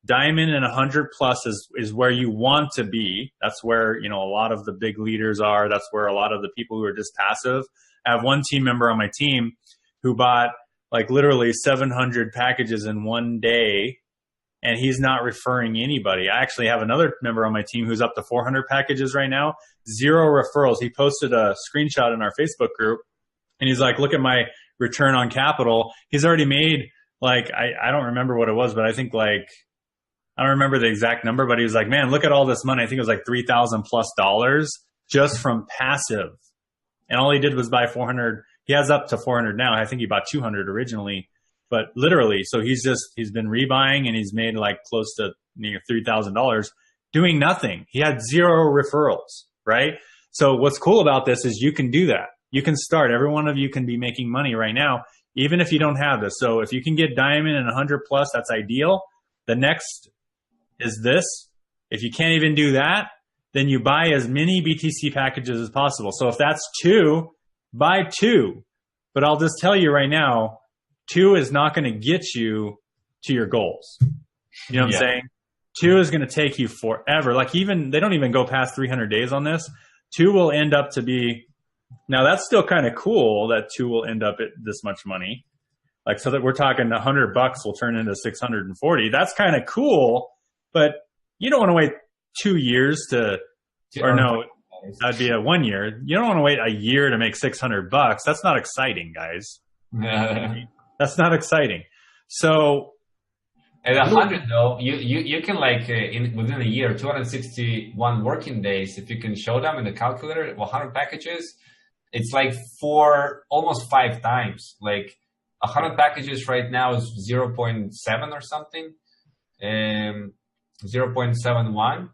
diamond and 100 plus is where you want to be. That's where, you know, a lot of the big leaders are. That's where a lot of the people who are just passive. I have one team member on my team who bought like literally 700 packages in one day, and he's not referring anybody. I actually have another member on my team who's up to 400 packages right now, 0 referrals. He posted a screenshot in our Facebook group, and he's like, look at my return on capital. He's already made like, I don't remember what it was, but I think like, I don't remember the exact number, but he was like, man, look at all this money. I think it was like $3,000 plus just from passive. And all he did was buy 400. He has up to 400 now. I think he bought 200 originally, but literally, so he's been rebuying, and he's made like close to $3,000 doing nothing. He had 0 referrals, right? So what's cool about this is you can do that. You can start. Every one of you can be making money right now, even if you don't have this. So if you can get diamond and 100 plus, that's ideal. The next is this. If you can't even do that, then you buy as many BTC packages as possible. So if that's 2, buy 2. But I'll just tell you right now, 2 is not going to get you to your goals. You know what I'm saying? 2 is going to take you forever. Like they don't even go past 300 days on this. 2 will end up to be, now that's still kind of cool that 2 will end up at this much money. Like, so that we're talking $100 will turn into 640. That's kind of cool, but you don't want to wait 2 years or no, that'd be a 1 year. You don't want to wait a year to make $600. That's not exciting, guys. That's not exciting. So at 100 though, you can like within a year, 261 working days, if you can show them in the calculator 100 packages, it's like almost 5 times. Like 100 packages right now is 0.7 or something, 0.71.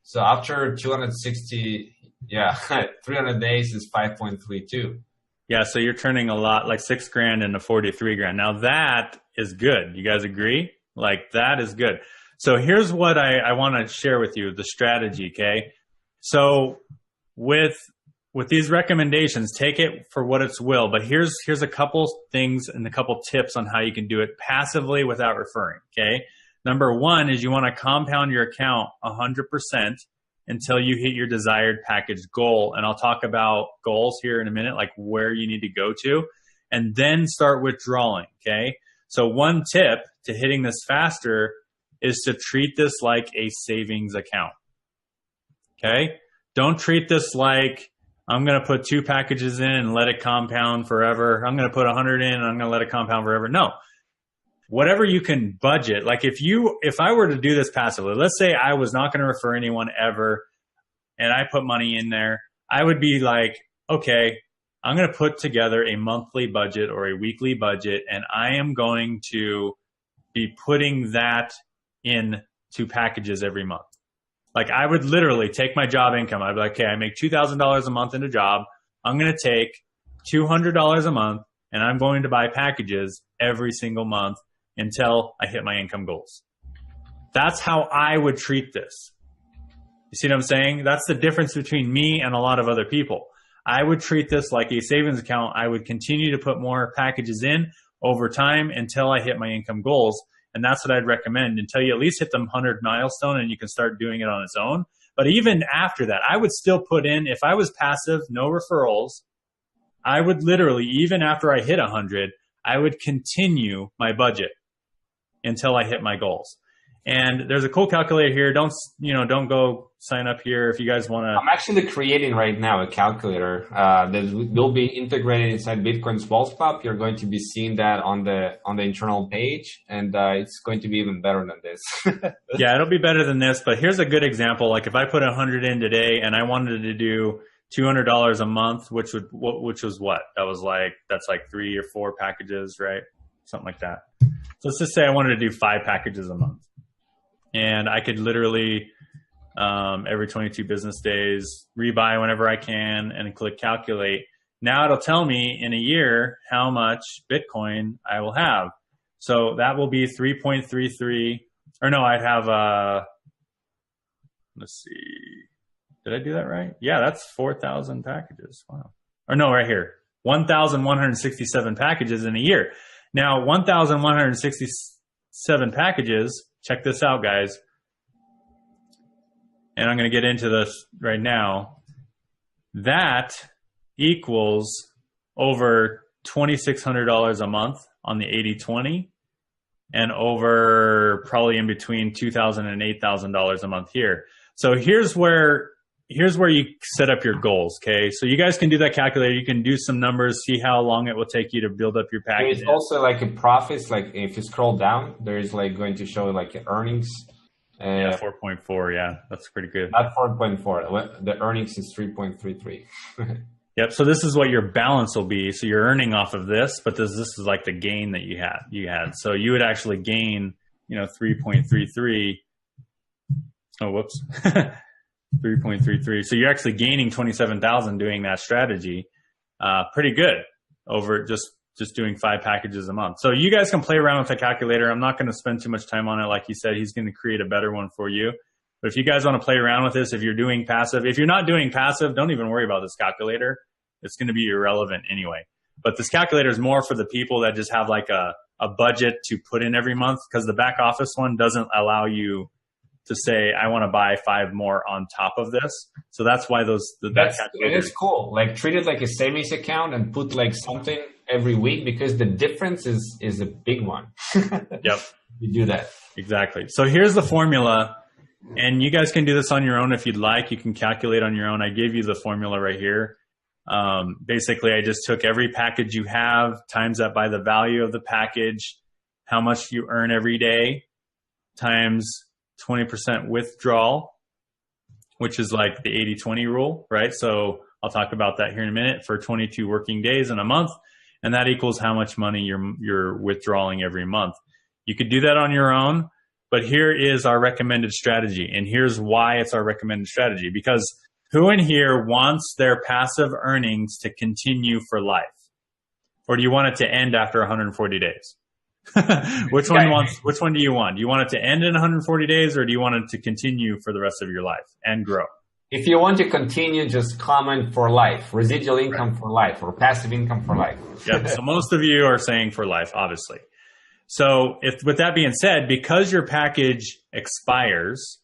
So after 260, 300 days is 5.32. Yeah, so you're turning a lot, like $6,000 into $43,000. Now that is good. You guys agree? Like that is good. So here's what I want to share with you, the strategy, okay? So with these recommendations, take it for what it's will, but here's a couple things and a couple tips on how you can do it passively without referring, okay? Number 1 is you want to compound your account 100% until you hit your desired package goal. And I'll talk about goals here in a minute, like where you need to go to, and then start withdrawing, okay? So one tip to hitting this faster is to treat this like a savings account. Okay? Don't treat this like I'm going to put 2 packages in and let it compound forever. I'm going to put 100 in and I'm going to let it compound forever. No. Whatever you can budget. Like if I were to do this passively, let's say I was not going to refer anyone ever and I put money in there, I would be like, okay, I'm going to put together a monthly budget or a weekly budget, and I am going to be putting that in 2 packages every month. Like I would literally take my job income. I'd be like, okay, I make $2,000 a month in a job. I'm going to take $200 a month and I'm going to buy packages every single month until I hit my income goals. That's how I would treat this. You see what I'm saying? That's the difference between me and a lot of other people. I would treat this like a savings account. I would continue to put more packages in over time until I hit my income goals. And that's what I'd recommend until you at least hit the 100 milestone and you can start doing it on its own. But even after that, I would still put in, if I was passive, no referrals, I would literally, even after I hit 100, I would continue my budget until I hit my goals. And there's a cool calculator here. Don't go sign up here if you guys want to. I'm actually creating right now a calculator that will be integrated inside Bitcoin's Multiplier. You're going to be seeing that on the internal page, and it's going to be even better than this. Yeah, it'll be better than this. But here's a good example. Like if I put 100 in today, and I wanted to do $200 a month, which was what? That's like 3 or 4 packages, right? Something like that. So let's just say I wanted to do 5 packages a month. And I could literally, every 22 business days, rebuy whenever I can and click calculate. Now it'll tell me in a year how much Bitcoin I will have. So that will be 3.33, or no, I'd have, let's see, did I do that right? Yeah, that's 4,000 packages. Wow. Or no, right here, 1,167 packages in a year. Now, 1,167 packages, check this out, guys. And I'm going to get into this right now. That equals over $2,600 a month on the 80/20 and over probably in between $2,000 and $8,000 a month here. So here's where you set up your goals, okay? So you guys can do that calculator. You can do some numbers, see how long it will take you to build up your package. There's also like a profits, like if you scroll down, there's like going to show like earnings. Yeah, 4.4, yeah, that's pretty good. Not 4.4, the earnings is 3.33. Yep, so this is what your balance will be. So you're earning off of this, but this is like the gain that you had. So you would actually gain, 3.33. Oh, whoops. 3.33. So you're actually gaining 27,000 doing that strategy. Pretty good over just doing 5 packages a month. So you guys can play around with the calculator. I'm not going to spend too much time on it. Like he said, he's going to create a better one for you. But if you guys want to play around with this, if you're doing passive, if you're not doing passive, don't even worry about this calculator. It's going to be irrelevant anyway. But this calculator is more for the people that just have like a budget to put in every month, because the back office one doesn't allow you to say, I want to buy 5 more on top of this. So that's why it's cool. Like treat it like a savings account and put like something every week, because the difference is a big one. Yep. You do that. Exactly. So here's the formula, and you guys can do this on your own if you'd like. You can calculate on your own. I gave you the formula right here. Basically, I just took every package you have, times that by the value of the package, how much you earn every day, times 20% withdrawal, which is like the 80/20 rule, right? So I'll talk about that here in a minute, for 22 working days in a month. And that equals how much money you're withdrawing every month. You could do that on your own, but here is our recommended strategy. And here's why it's our recommended strategy, because who in here wants their passive earnings to continue for life? Or do you want it to end after 140 days? Which one do you want? Do you want it to end in 140 days, or do you want it to continue for the rest of your life and grow? If you want to continue, just comment for life, residual income for life, or passive income for life. Yep. So most of you are saying for life, obviously. So with that being said, because your package expires,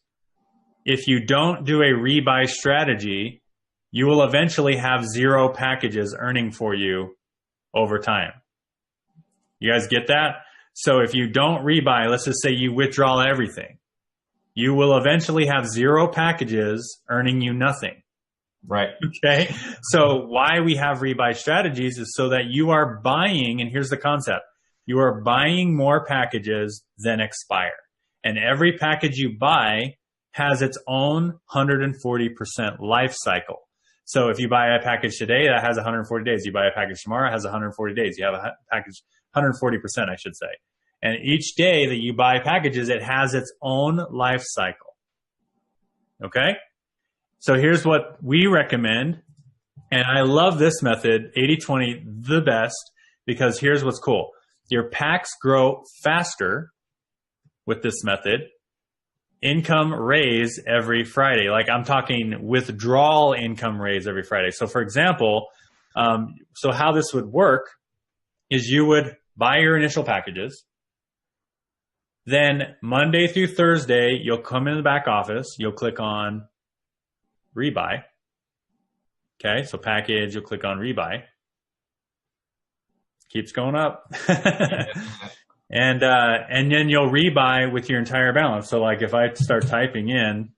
if you don't do a rebuy strategy, you will eventually have 0 packages earning for you over time. You guys get that? So if you don't rebuy, let's just say you withdraw everything, you will eventually have 0 packages earning you nothing. Right. Okay. So why we have rebuy strategies is so that you are buying, and here's the concept, you are buying more packages than expire. And every package you buy has its own 140% life cycle. So if you buy a package today, that has 140 days. You buy a package tomorrow, it has 140 days. You have a package, 140%, I should say. And each day that you buy packages, it has its own life cycle. Okay? So here's what we recommend. And I love this method, 80-20, the best, because here's what's cool. Your packs grow faster with this method. Income raise every Friday. Like I'm talking withdrawal income raise every Friday. So for example, so how this would work is you would buy your initial packages. Then Monday through Thursday, you'll come in the back office. You'll click on rebuy. Okay, so package, you'll click on rebuy. Keeps going up. And then you'll rebuy with your entire balance. So like if I start typing in,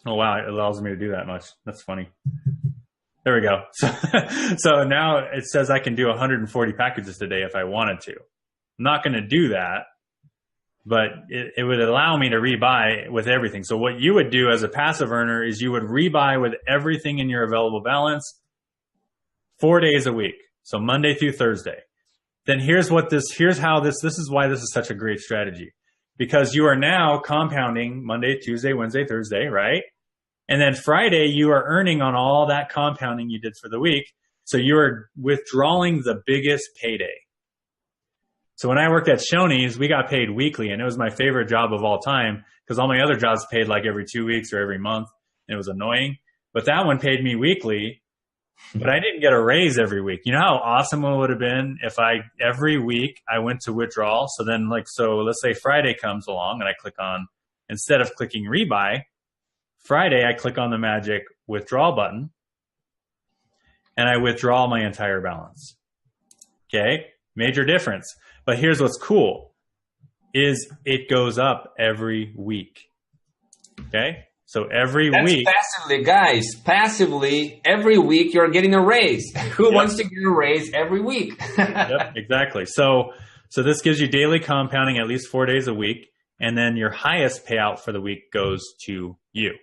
oh wow, it allows me to do that much. That's funny. There we go. So now it says I can do 140 packages today if I wanted to. I'm not going to do that, but it would allow me to rebuy with everything. So what you would do as a passive earner is you would rebuy with everything in your available balance 4 days a week. So Monday through Thursday. Then here's how this is why this is such a great strategy. Because you are now compounding Monday, Tuesday, Wednesday, Thursday, right? And then Friday, you are earning on all that compounding you did for the week. So you are withdrawing the biggest payday. So when I worked at Shoney's, we got paid weekly, and it was my favorite job of all time because all my other jobs paid like every 2 weeks or every month, and it was annoying. But that one paid me weekly, but I didn't get a raise every week. You know how awesome it would have been if every week I went to withdrawal. So then let's say Friday comes along and I click on, instead of clicking rebuy, Friday I click on the magic withdrawal button and I withdraw my entire balance. Okay, major difference. But here's what's cool is it goes up every week. Okay, so every week. Passively, guys, every week you're getting a raise. Who wants to get a raise every week? Yep, exactly. So this gives you daily compounding at least 4 days a week, and then your highest payout for the week goes to you.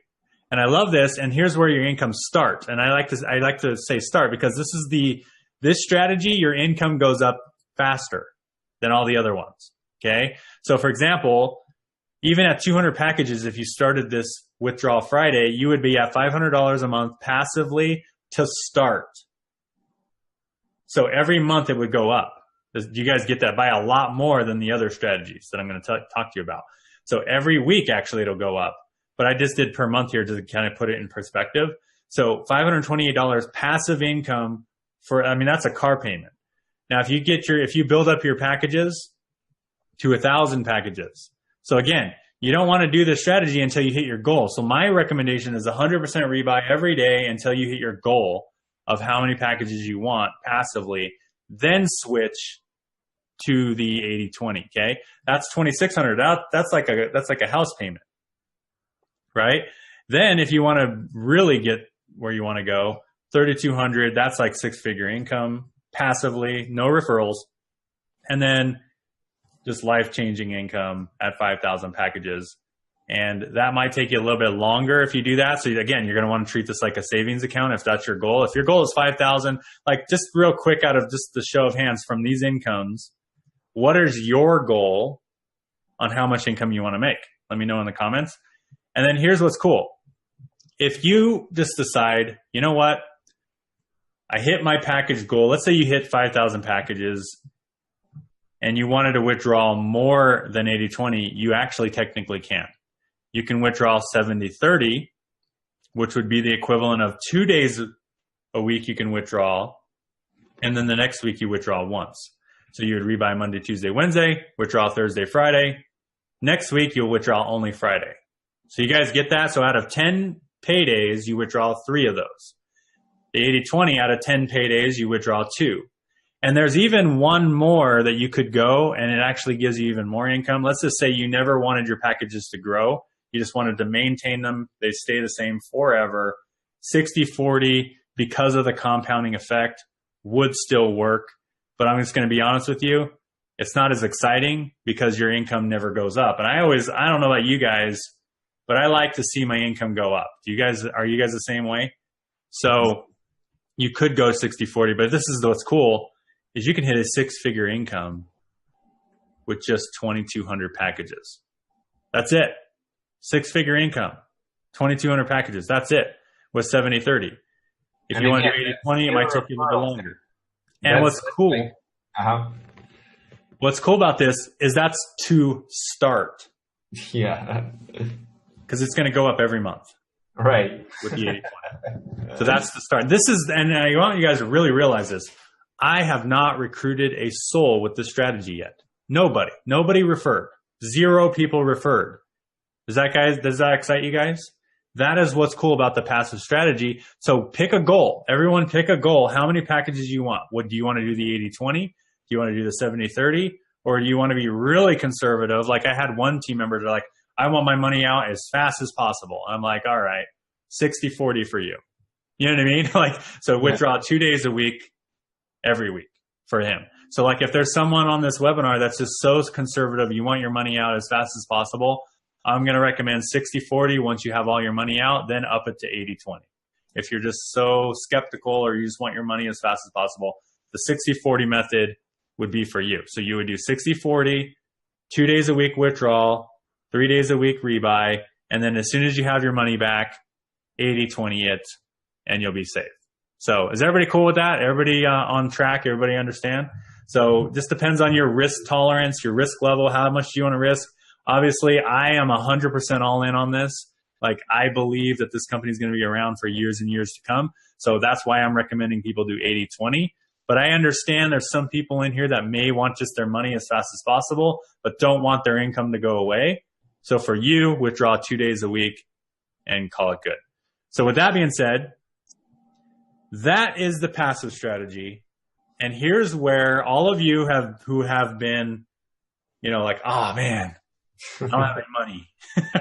And I love this. And here's where your income starts. And I like to say start because this strategy, your income goes up faster than all the other ones. Okay. So for example, even at 200 packages, if you started this withdrawal Friday, you would be at $500 a month passively to start. So every month it would go up. Do you guys get that? By a lot more than the other strategies that I'm going to talk to you about. So every week, actually, it'll go up. But I just did per month here to kind of put it in perspective. So $528 passive income that's a car payment. Now, if you build up your packages to 1,000 packages. So again, you don't want to do this strategy until you hit your goal. So my recommendation is 100% rebuy every day until you hit your goal of how many packages you want passively, then switch to the 80-20. Okay. That's $2,600. That's like a house payment, right? Then if you want to really get where you want to go, $3,200, that's like 6-figure income passively, no referrals. And then just life-changing income at 5,000 packages. And that might take you a little bit longer if you do that. So again, you're going to want to treat this like a savings account if that's your goal. If your goal is 5,000, like just real quick out of just the show of hands from these incomes, what is your goal on how much income you want to make? Let me know in the comments. And then here's what's cool. If you just decide, you know what, I hit my package goal. Let's say you hit 5,000 packages and you wanted to withdraw more than 80-20, you actually technically can. You can withdraw 70-30, which would be the equivalent of 2 days a week you can withdraw, and then the next week you withdraw once. So you would rebuy Monday, Tuesday, Wednesday, withdraw Thursday, Friday. Next week you'll withdraw only Friday. So you guys get that? So out of 10 paydays, you withdraw 3 of those. The 80-20, out of 10 paydays, you withdraw 2. And there's even one more that you could go, and it actually gives you even more income. Let's just say you never wanted your packages to grow. You just wanted to maintain them. They stay the same forever. 60-40, because of the compounding effect, would still work. But I'm just going to be honest with you. It's not as exciting because your income never goes up. And I don't know about you guys, but I like to see my income go up. Are you guys the same way? So you could go 60-40, but this is what's cool is you can hit a 6-figure income with just 2,200 packages. That's it. 6-figure income, 2,200 packages. That's it with 70-30. If you want to do 80-20, it might take you a little bit longer. And what's cool, what's cool about this is that's to start. Yeah. Because it's going to go up every month. Right. With the 80-20. So that's the start. And I want you guys to really realize this. I have not recruited a soul with this strategy yet. Nobody referred. 0 people referred. Does that excite you guys? That is what's cool about the passive strategy. So pick a goal. Everyone pick a goal. How many packages you want? Do you want to do the 80-20? Do you want to do the 70-30? Or do you want to be really conservative? Like I had one team member, they're like, I want my money out as fast as possible. I'm like, all right, 60-40 for you. You know what I mean? Like, so withdraw 2 days a week, every week for him. So like if there's someone on this webinar that's just so conservative, you want your money out as fast as possible, I'm going to recommend 60-40 once you have all your money out, then up it to 80-20. If you're just so skeptical or you just want your money as fast as possible, the 60-40 method would be for you. So you would do 60-40, 2 days a week withdrawal, 3 days a week rebuy, and then as soon as you have your money back, 80-20 it, and you'll be safe. So is everybody cool with that? Everybody on track? Everybody understand? So this depends on your risk tolerance, your risk level, how much do you want to risk? Obviously, I am 100% all in on this. Like, I believe that this company is going to be around for years and years to come. So that's why I'm recommending people do 80-20. But I understand there's some people in here that may want just their money as fast as possible, but don't want their income to go away. So for you, withdraw 2 days a week and call it good. So with that being said, that is the passive strategy. And here's where all of you who have been, like, oh man, I don't have any money,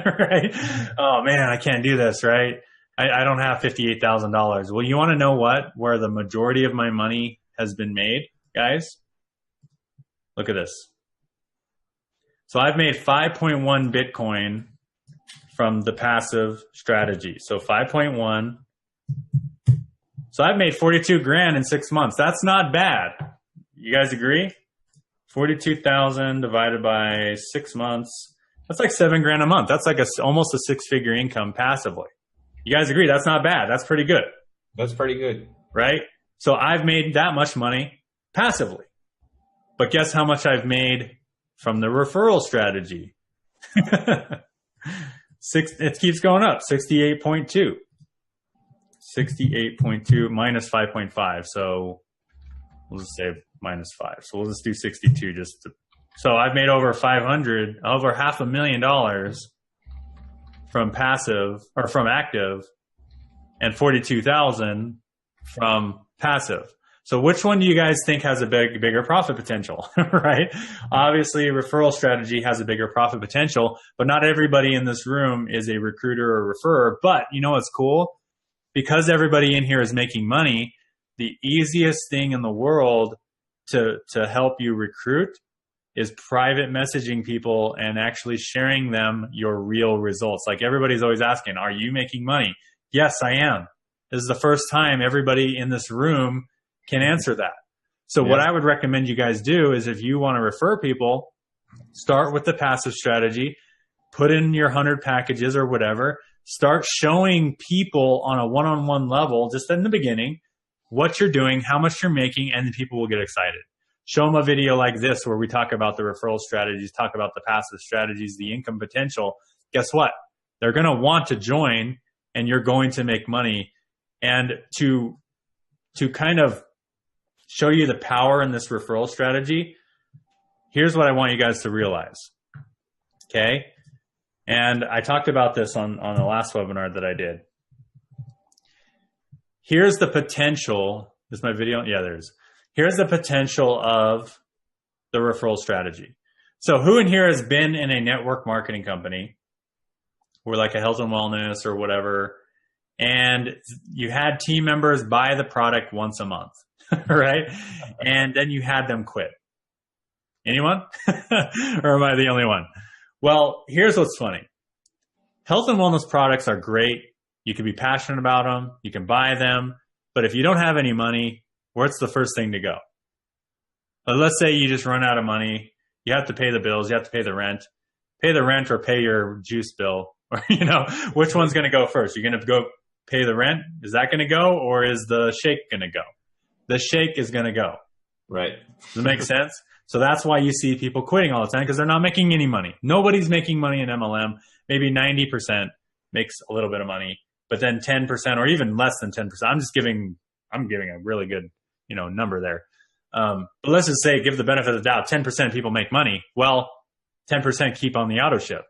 right? Oh man, I can't do this, right? I don't have $58,000. Well, you want to know where the majority of my money has been made, guys? Look at this. So I've made 5.1 Bitcoin from the passive strategy. So 5.1. So I've made 42 grand in 6 months. That's not bad. You guys agree? 42,000 divided by 6 months. That's like 7 grand a month. That's like almost a 6-figure income passively. You guys agree? That's not bad. That's pretty good. That's pretty good. Right? So I've made that much money passively. But guess how much I've made from the referral strategy? It keeps going up. 68.2. 68.2 minus 5.5. So we'll just say minus 5. So we'll just do 62 so I've made over $500,000 from passive or from active and 42,000 from passive. So which one do you guys think has a bigger profit potential, right? Obviously, referral strategy has a bigger profit potential, but not everybody in this room is a recruiter or referrer. But you know what's cool? Because everybody in here is making money, the easiest thing in the world to help you recruit is private messaging people and actually sharing them your real results. Like everybody's always asking, are you making money? Yes, I am. This is the first time everybody in this room can answer that. So what I would recommend you guys do is if you want to refer people, start with the passive strategy, put in your 100 packages or whatever, start showing people on a one-on-one level, just in the beginning, what you're doing, how much you're making, and then people will get excited. Show them a video like this where we talk about the referral strategies, talk about the passive strategies, the income potential. Guess what? They're going to want to join and you're going to make money. And to kind of show you the power in this referral strategy, here's what I want you guys to realize. Okay? And I talked about this on the last webinar that I did. Here's the potential. Is my video? Yeah, there is. Here's the potential of the referral strategy. So who in here has been in a network marketing company or like a health and wellness or whatever, and you had team members buy the product once a month, right? And then you had them quit. Anyone? Or am I the only one? Well, here's what's funny. Health and wellness products are great. You can be passionate about them. You can buy them. But if you don't have any money, what's the first thing to go? But let's say you just run out of money. You have to pay the bills. You have to pay the rent. Pay the rent or pay your juice bill. Or, which one's going to go first? You're going to go pay the rent? Is that going to go? Or is the shake going to go? The shake is going to go. Right. Does it make sense? So that's why you see people quitting all the time, because they're not making any money. Nobody's making money in MLM. Maybe 90% makes a little bit of money, but then 10% or even less than 10%. I'm giving a really good, number there. But let's just say, give the benefit of the doubt, 10% of people make money. Well, 10% keep on the auto ship,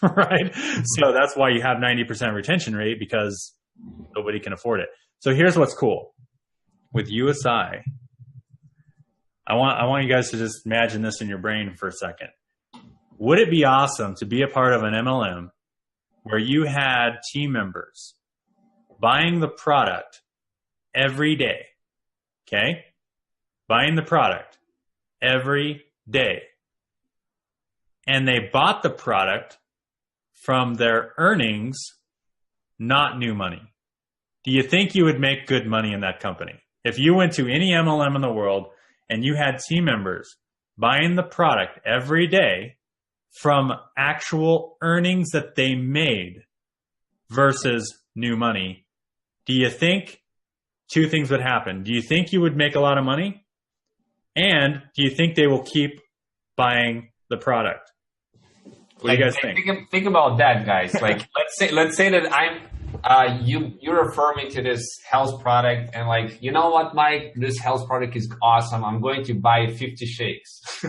right? So that's why you have 90% retention rate, because nobody can afford it. So here's what's cool with USI. I want you guys to just imagine this in your brain for a second. Would it be awesome to be a part of an MLM where you had team members buying the product every day? Okay? Buying the product every day. And they bought the product from their earnings, not new money. Do you think you would make good money in that company? If you went to any MLM in the world and you had team members buying the product every day from actual earnings that they made versus new money, do you think two things would happen? Do you think you would make a lot of money? And do you think they will keep buying the product? What do you guys think? Think about that, guys. Like, let's say that you refer me to this health product, and like, you know what, Mike, this health product is awesome. I'm going to buy 50 shakes.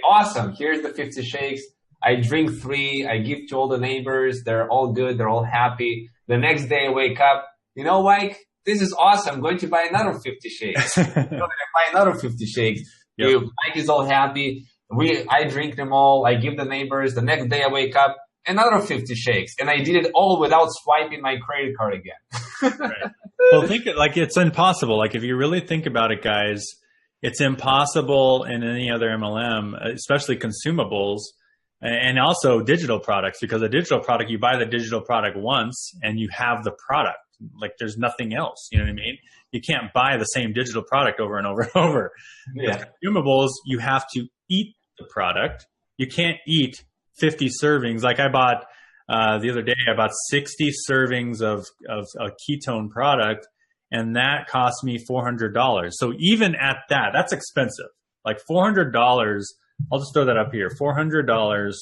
Awesome. Here's the 50 shakes. I drink 3. I give to all the neighbors. They're all good. They're all happy. The next day I wake up. Mike, this is awesome. I'm going to buy another 50 shakes. I buy another 50 shakes. Yep. Mike is all happy. I drink them all. I give the neighbors. The next day I wake up, another 50 shakes. And I did it all without swiping my credit card again. Right. Well, it's impossible. Like, if you really think about it, guys, it's impossible in any other MLM, especially consumables and also digital products, because a digital product, you buy the digital product once and you have the product. Like, there's nothing else. You know what I mean? You can't buy the same digital product over and over and over. Yeah. With consumables, you have to eat the product. You can't eat 50 servings. Like, I bought the other day, I bought 60 servings of a ketone product, and that cost me $400. So even at that, that's expensive. Like $400, I'll just throw that up here, $400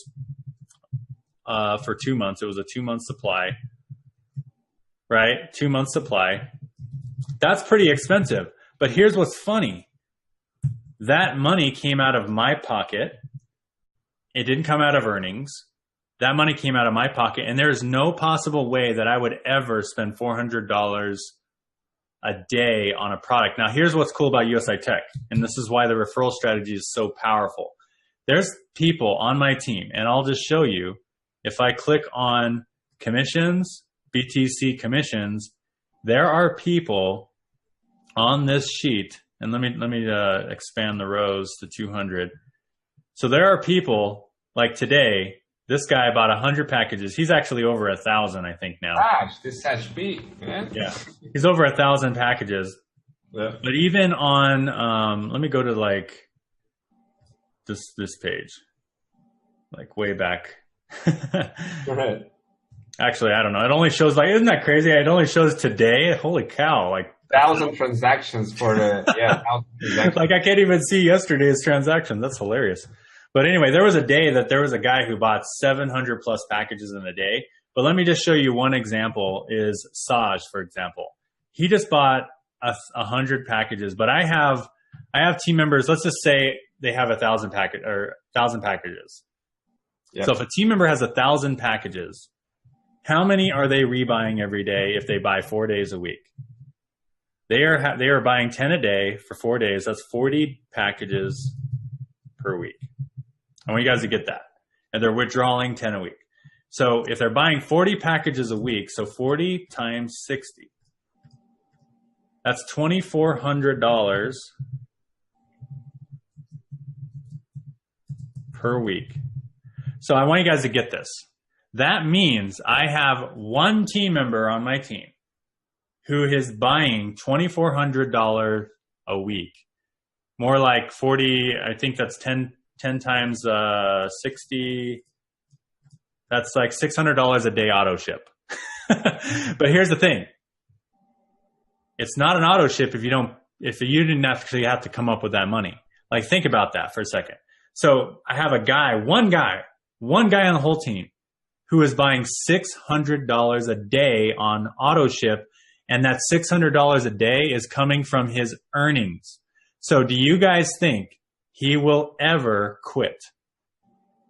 for 2 months. It was a 2-month supply, right? 2-month supply. That's pretty expensive. But here's what's funny. That money came out of my pocket. It didn't come out of earnings. That money came out of my pocket, and there is no possible way that I would ever spend $400 a day on a product. Now, here's what's cool about USI-Tech, and this is why the referral strategy is so powerful. There's people on my team, and I'll just show you. If I click on commissions, BTC commissions, there are people on this sheet, and let me expand the rows to 200. So there are people, like today, this guy bought 100 packages. He's actually over 1,000, I think, now. Gosh, this HP, man. Yeah, he's over 1,000 packages. Yeah. But even on, let me go to like this page, like way back. Go ahead. Actually, I don't know. It only shows, like, isn't that crazy? It only shows today. Holy cow! Like 1,000 transactions for the 1,000 transactions. Like, I can't even see yesterday's transactions. That's hilarious. But anyway, there was a day that there was a guy who bought 700 plus packages in a day. But let me just show you one example. Is Saj, for example. He just bought 100 packages. But I have team members. Let's just say they have 1,000 packages. Yep. So if a team member has 1,000 packages, how many are they rebuying every day if they buy 4 days a week? They are buying 10 a day for 4 days. That's 40 packages per week. I want you guys to get that. And they're withdrawing 10 a week. So if they're buying 40 packages a week, so 40 times 60, that's $2,400 per week. So I want you guys to get this. That means I have one team member on my team who is buying $2,400 a week. More like 40, I think that's 10 times 60. That's like $600 a day auto ship. But here's the thing. It's not an auto ship if you didn't actually have to come up with that money. Like, think about that for a second. So I have one guy on the whole team who is buying $600 a day on auto ship. And that $600 a day is coming from his earnings. So do you guys think he will ever quit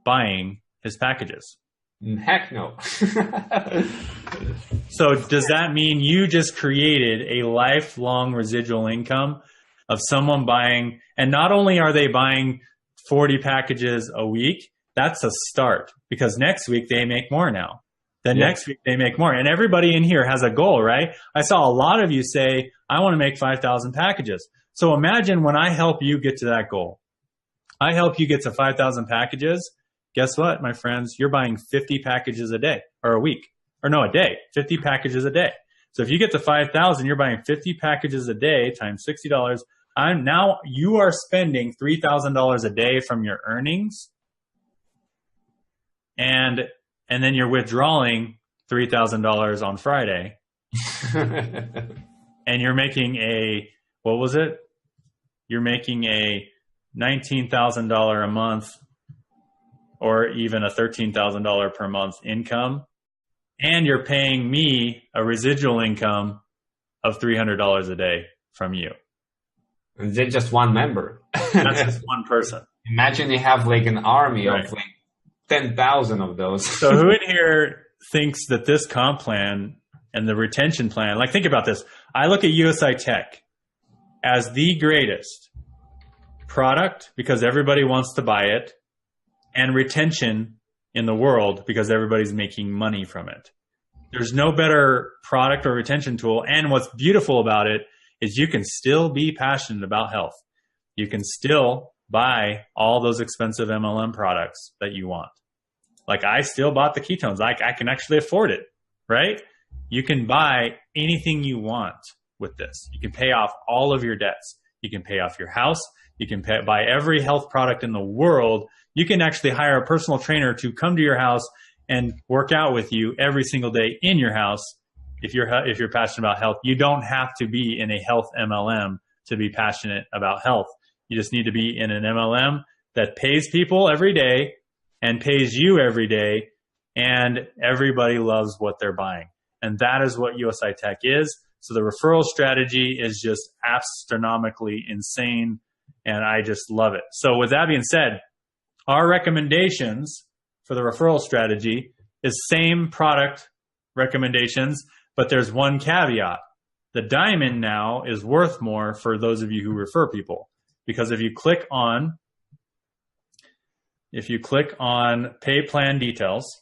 buying his packages? Heck no. So does that mean you just created a lifelong residual income of someone buying, and not only are they buying 40 packages a week, that's a start, because next week they make more now. Then next week they make more. And everybody in here has a goal, right? I saw a lot of you say, I want to make 5,000 packages. So imagine when I help you get to that goal. I help you get to 5,000 packages. Guess what, my friends? You're buying 50 packages a day, or a week. Or no, a day. 50 packages a day. So if you get to 5,000, you're buying 50 packages a day times $60. Now you are spending $3,000 a day from your earnings. And then you're withdrawing $3,000 on Friday. And you're making what was it? You're making a $19,000 a month, or even a $13,000 per month income. And you're paying me a residual income of $300 a day from you. And they're just one member. That's just one person. Imagine you have like an army of like 10,000 of those. So who in here thinks that this comp plan and the retention plan, like, think about this. I look at USI-Tech as the greatest product because everybody wants to buy it, and retention in the world because everybody's making money from it. There's no better product or retention tool. And what's beautiful about it is you can still be passionate about health. You can still buy all those expensive MLM products that you want. Like, I still bought the ketones. I can actually afford it, right? You can buy anything you want with this. You can pay off all of your debts. You can pay off your house. You can buy every health product in the world. You can actually hire a personal trainer to come to your house and work out with you every single day in your house. If you're passionate about health, you don't have to be in a health MLM to be passionate about health. You just need to be in an MLM that pays people every day and pays you every day, and everybody loves what they're buying. And that is what USI-Tech is. So the referral strategy is just astronomically insane, and I just love it. So with that being said, our recommendations for the referral strategy is same product recommendations, but there's one caveat. The diamond now is worth more for those of you who refer people, because if you click on pay plan details,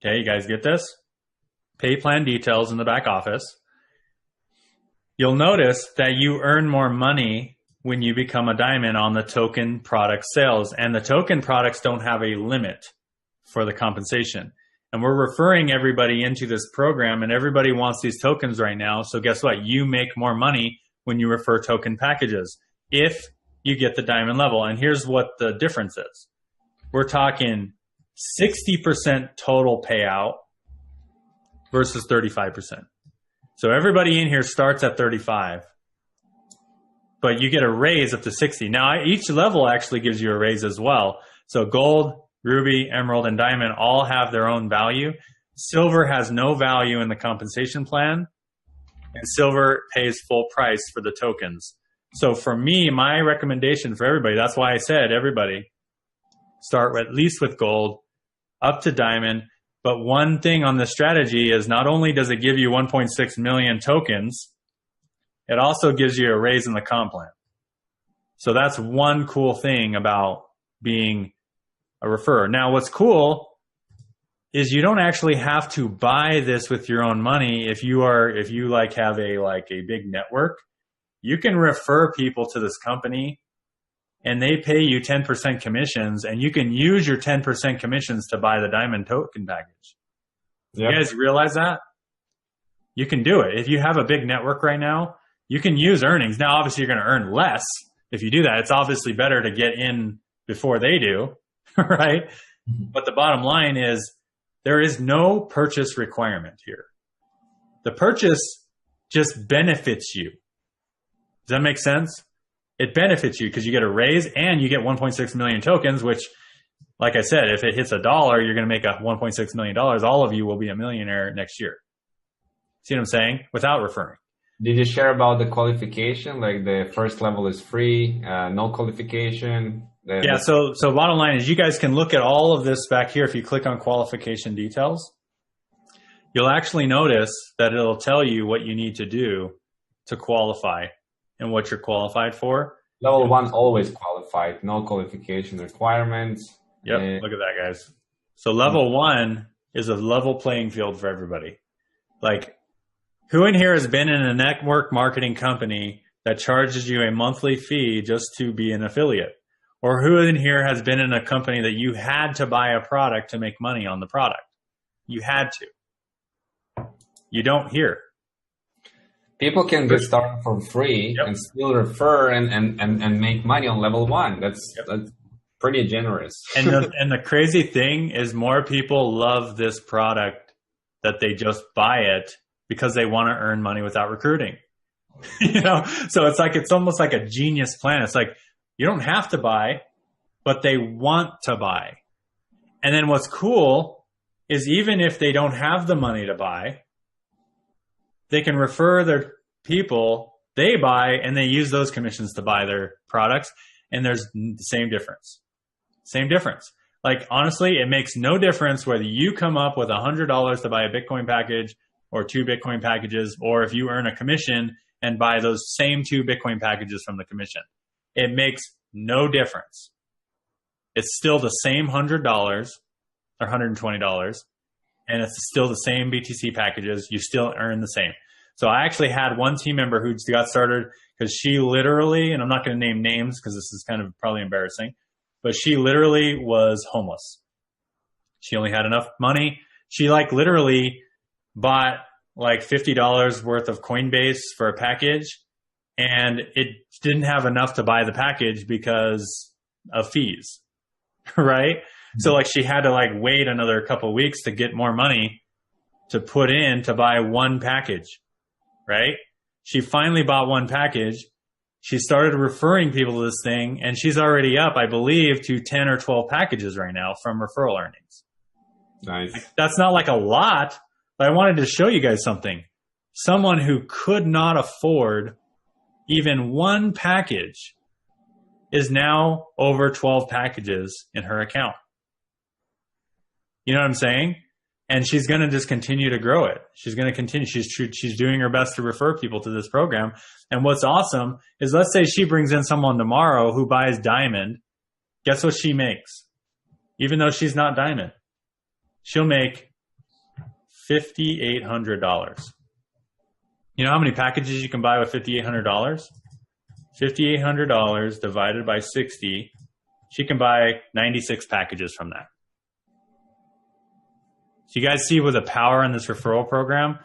okay, you guys get this? Pay plan details in the back office, you'll notice that you earn more money when you become a diamond on the token product sales. And the token products don't have a limit for the compensation. And we're referring everybody into this program, and everybody wants these tokens right now. So guess what? You make more money when you refer token packages if you get the diamond level. And here's what the difference is. We're talking 60% total payout versus 35%. So everybody in here starts at 35, but you get a raise up to 60. Now, each level actually gives you a raise as well. So gold, ruby, emerald, and diamond all have their own value. Silver has no value in the compensation plan, and silver pays full price for the tokens. So for me, my recommendation for everybody, that's why I said everybody start at least with gold up to diamond. But one thing on this strategy is not only does it give you 1.6 million tokens, it also gives you a raise in the comp plan. So that's one cool thing about being a referrer. Now, what's cool is you don't actually have to buy this with your own money. If you like have a big network, you can refer people to this company and they pay you 10% commissions, and you can use your 10% commissions to buy the diamond token package. Yep. You guys realize that? You can do it. If you have a big network right now, you can use earnings. Now, obviously, you're going to earn less if you do that. It's obviously better to get in before they do, right? Mm-hmm. But the bottom line is there is no purchase requirement here. The purchase just benefits you. Does that make sense? It benefits you because you get a raise and you get 1.6 million tokens, which, like I said, if it hits $1, you're going to make $1.6 million. All of you will be a millionaire next year. See what I'm saying? Without referring. Did you share about the qualification? Like the first level is free, no qualification? Yeah, so bottom line is you guys can look at all of this back here. If you click on qualification details, you'll actually notice that it'll tell you what you need to do to qualify and what you're qualified for. Level 1 always qualified, no qualification requirements. Yep, look at that, guys. So level 1 is a level playing field for everybody. Like, who in here has been in a network marketing company that charges you a monthly fee just to be an affiliate? Or who in here has been in a company that you had to buy a product to make money on the product? You had to. You don't here. People can get started for free and still refer and make money on level 1. That's pretty generous. And the crazy thing is more people love this product that they just buy it because they want to earn money without recruiting. So it's almost like a genius plan. It's like you don't have to buy, but they want to buy. And then what's cool is even if they don't have the money to buy, they can refer their people, they buy, and they use those commissions to buy their products. And there's the same difference. Same difference. Like, honestly, it makes no difference whether you come up with $100 to buy a Bitcoin package or 2 Bitcoin packages, or if you earn a commission and buy those same 2 Bitcoin packages from the commission. It makes no difference. It's still the same $100 or $120, and it's still the same BTC packages. You still earn the same. So I actually had one team member who got started because she literally, and I'm not going to name names because this is kind of probably embarrassing, but she literally was homeless. She only had enough money. She literally bought $50 worth of Coinbase for a package, and it didn't have enough to buy the package because of fees, right? So she had to wait another couple of weeks to get more money to put in to buy one package, right? She finally bought one package. She started referring people to this thing, and she's already up, I believe, to 10 or 12 packages right now from referral earnings. Nice. That's not a lot, but I wanted to show you guys something. Someone who could not afford even one package is now over 12 packages in her account. You know what I'm saying? And she's going to just continue to grow it. She's going to continue. She's doing her best to refer people to this program. And what's awesome is, let's say she brings in someone tomorrow who buys diamond. Guess what she makes? Even though she's not diamond, she'll make $5,800. You know how many packages you can buy with $5,800? $5,800 divided by 60. She can buy 96 packages from that. So you guys see with the power in this referral program,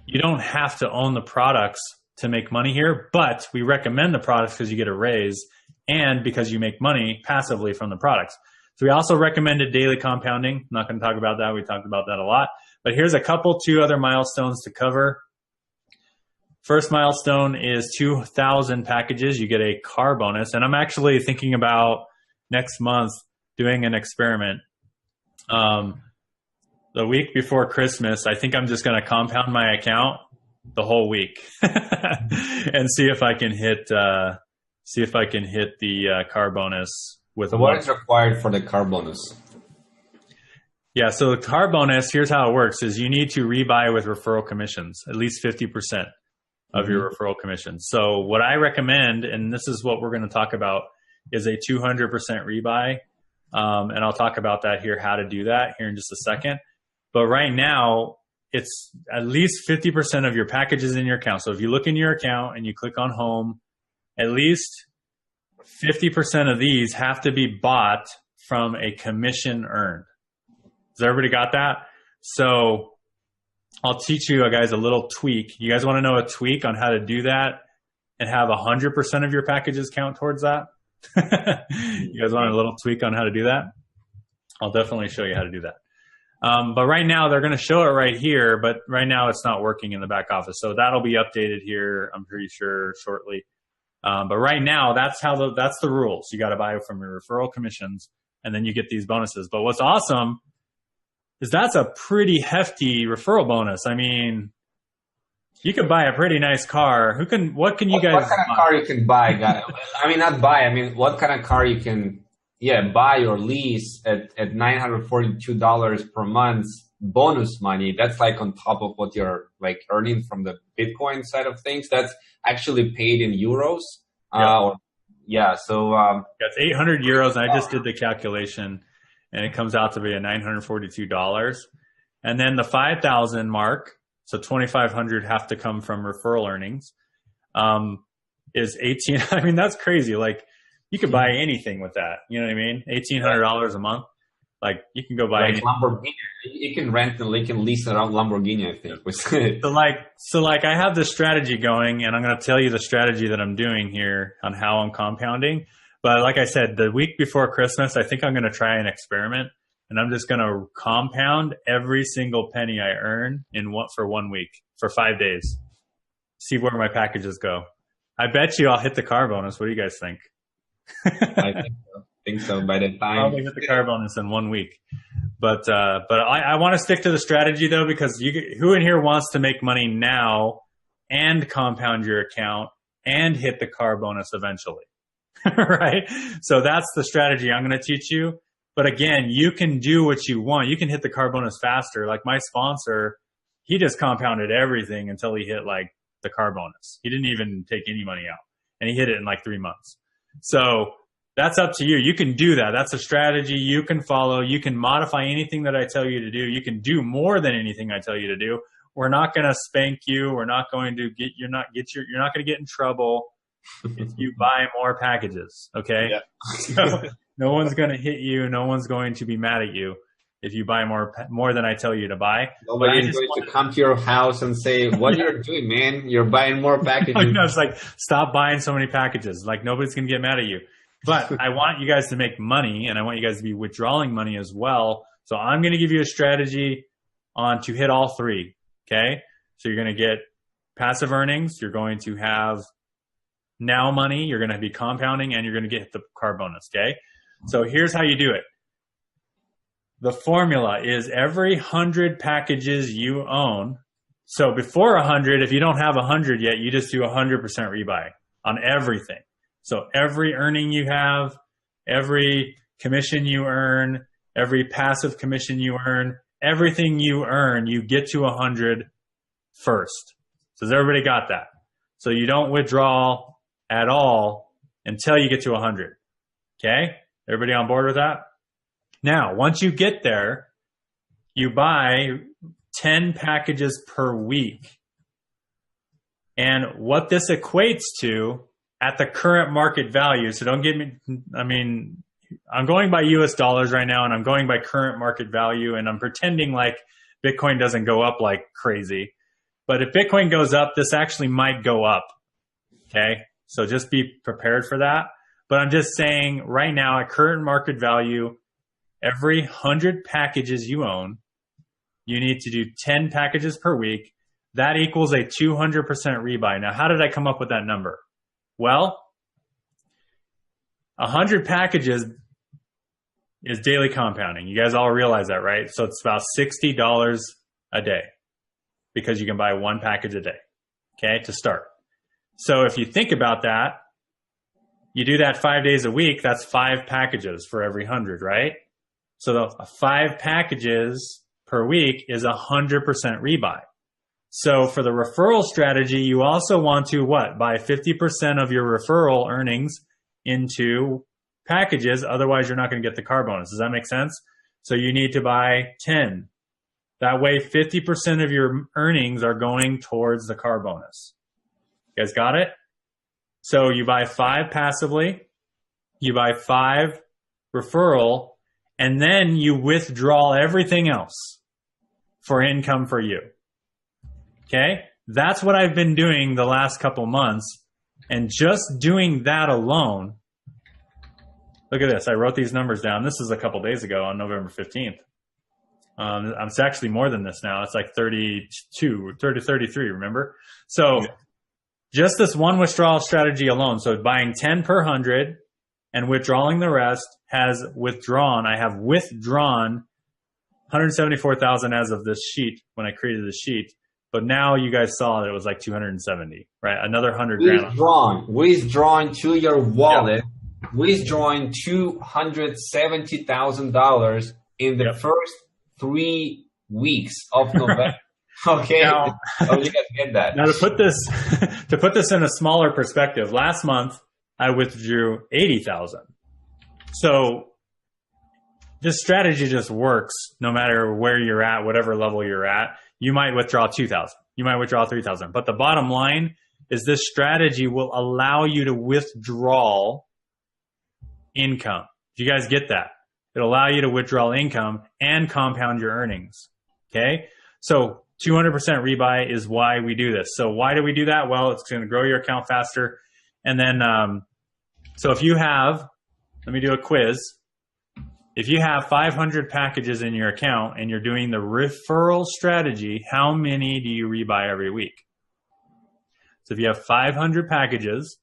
you don't have to own the products to make money here, but we recommend the products because you get a raise and because you make money passively from the products. So we also recommended daily compounding. I'm not going to talk about that. We talked about that a lot. But here's two other milestones to cover. First milestone is 2,000 packages. You get a car bonus. And I'm actually thinking about next month doing an experiment. The week before Christmas, I think I'm just going to compound my account the whole week and see if I can hit the car bonus with. So what is required for the car bonus? Yeah, so the car bonus, here's how it works: is you need to rebuy with referral commissions, at least 50% of your referral commission. So what I recommend, and this is what we're going to talk about, is a 200% rebuy. And I'll talk about that here, how to do that here in just a second. But right now, it's at least 50% of your packages in your account. So if you look in your account and you click on home, at least 50% of these have to be bought from a commission earned. Has everybody got that? So I'll teach you guys a little tweak. You guys want to know a tweak on how to do that and have 100% of your packages count towards that? You guys want a little tweak on how to do that? I'll definitely show you how to do that. But right now they're going to show it right here, but right now it's not working in the back office. So that'll be updated here, I'm pretty sure, shortly. But right now that's the rules. You got to buy from your referral commissions and then you get these bonuses. But what's awesome is that's a pretty hefty referral bonus. I mean, you could buy a pretty nice car. What kind of car you can buy? I mean, not buy. I mean, what kind of car you can, buy or lease at $942 per month bonus money. That's like on top of what you're like earning from the Bitcoin side of things. That's actually paid in euros. So that's 800 euros. And I just did the calculation, and it comes out to be $942. And then the 5,000 mark, so 2,500 have to come from referral earnings, is 18. I mean, that's crazy. Like, you could buy anything with that. You know what I mean? $1,800 a month. Like, you can go buy anything. Lamborghini. You can rent and you can lease around Lamborghini, I think. So I have this strategy going, and I'm going to tell you the strategy that I'm doing here on how I'm compounding. But like I said, the week before Christmas, I think I'm going to try an experiment, and I'm just going to compound every single penny I earn for 1 week, for 5 days. See where my packages go. I bet you I'll hit the car bonus. What do you guys think? I think so. By the time I'll hit the car bonus in 1 week. But I want to stick to the strategy though, because who in here wants to make money now and compound your account and hit the car bonus eventually? Right? So that's the strategy I'm going to teach you. But again, you can do what you want. You can hit the car bonus faster. Like my sponsor, he just compounded everything until he hit like the car bonus. He didn't even take any money out, and he hit it in like 3 months. So that's up to you. You can do that. That's a strategy you can follow. You can modify anything that I tell you to do. You can do more than anything I tell you to do. We're not going to spank you. We're not going to you're not going to get in trouble if you buy more packages. Okay. Yeah. So no one's going to hit you. No one's going to be mad at you if you buy more than I tell you to buy. Nobody's going to come to your house and say, what you're doing, man? You're buying more packages. No, it's like, stop buying so many packages. Like, nobody's going to get mad at you. But I want you guys to make money, and I want you guys to be withdrawing money as well. So I'm going to give you a strategy to hit all three. Okay. So you're going to get passive earnings. You're going to have now money. You're going to be compounding, and you're going to get the car bonus. Okay. So here's how you do it. The formula is every 100 packages you own. So before 100, if you don't have 100 yet, you just do 100% rebuy on everything. So every earning you have, every commission you earn, every passive commission you earn, everything you earn, you get to 100 first. So has everybody got that? So you don't withdraw at all until you get to 100. Okay? Everybody on board with that? Now, once you get there, you buy 10 packages per week. And what this equates to at the current market value, so don't get me, I mean, I'm going by US dollars right now, and I'm going by current market value, and I'm pretending like Bitcoin doesn't go up like crazy. But if Bitcoin goes up, this actually might go up. Okay? So just be prepared for that. But I'm just saying right now at current market value, every 100 packages you own, you need to do 10 packages per week. That equals a 200% rebuy. Now, how did I come up with that number? Well, 100 packages is daily compounding. You guys all realize that, right? So it's about $60 a day because you can buy one package a day, okay, to start. So if you think about that, you do that 5 days a week, that's 5 packages for every 100, right? So the 5 packages per week is 100% rebuy. So for the referral strategy, you also want to what? Buy 50% of your referral earnings into packages. Otherwise, you're not going to get the car bonus. Does that make sense? So you need to buy 10. That way, 50% of your earnings are going towards the car bonus. You guys got it? So you buy 5 passively, you buy 5 referral, and then you withdraw everything else for income for you. Okay? That's what I've been doing the last couple months. And just doing that alone, look at this. I wrote these numbers down. This is a couple days ago on November 15th. It's actually more than this now. It's like 33, remember? So just this one withdrawal strategy alone, so buying 10 per 100 and withdrawing the rest has withdrawn. I have withdrawn 174,000 as of this sheet when I created the sheet. But now you guys saw that it was like 270, right? Another 100 grand. Withdrawn to your wallet, withdrawing $270,000 in the first 3 weeks of November. Okay, now, you guys get that. Now to put this in a smaller perspective, last month I withdrew 80,000. So this strategy just works no matter where you're at, whatever level you're at. You might withdraw 2,000. You might withdraw 3,000. But the bottom line is this strategy will allow you to withdraw income. Do you guys get that? It'll allow you to withdraw income and compound your earnings. Okay? So 200% rebuy is why we do this. So why do we do that? Well, it's going to grow your account faster. And then, so if you have, let me do a quiz. If you have 500 packages in your account and you're doing the referral strategy, how many do you rebuy every week? So if you have 500 packages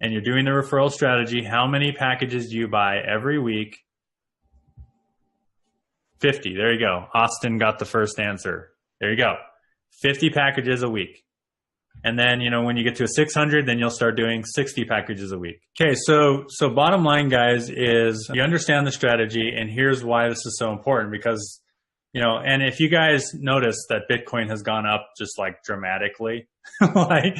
and you're doing the referral strategy, how many packages do you buy every week? 50. There you go. Austin got the first answer. There you go. 50 packages a week. And then, when you get to a 600, then you'll start doing 60 packages a week. Okay, so bottom line, guys, is you understand the strategy, and here's why this is so important because, and if you guys notice that Bitcoin has gone up just like dramatically, like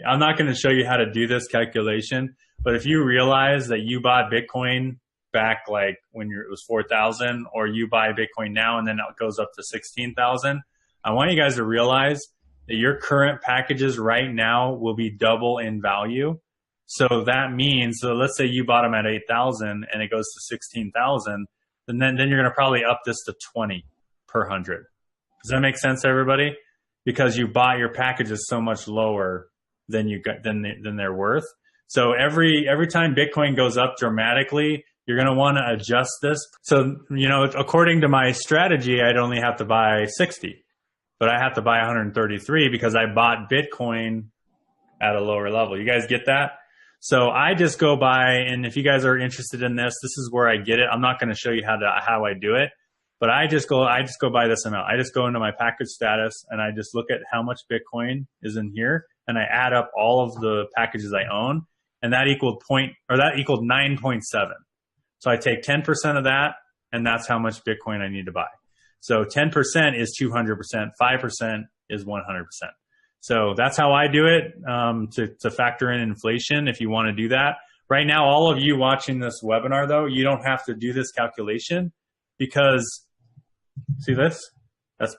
I'm not going to show you how to do this calculation, but if you realize that you bought Bitcoin back like when it was 4,000, or you buy Bitcoin now and then it goes up to 16,000, I want you guys to realize that your current packages right now will be double in value. So that means, so let's say you bought them at 8,000 and it goes to 16,000, then you're going to probably up this to 20 per 100. Does that make sense, everybody? Because you bought your packages so much lower than they're worth. So every time Bitcoin goes up dramatically, you're going to want to adjust this. So, according to my strategy, I'd only have to buy 60. But I have to buy 133 because I bought Bitcoin at a lower level. You guys get that? So I just go by, and if you guys are interested in this, this is where I get it. I'm not going to show you how I do it, but I just go by this amount. I just go into my package status and I just look at how much Bitcoin is in here, and I add up all of the packages I own, and that equaled 9.7. So I take 10% of that, and that's how much Bitcoin I need to buy. So 10% is 200%, 5% is 100%. So that's how I do it to factor in inflation if you want to do that. Right now, all of you watching this webinar, though, you don't have to do this calculation because, see this? That's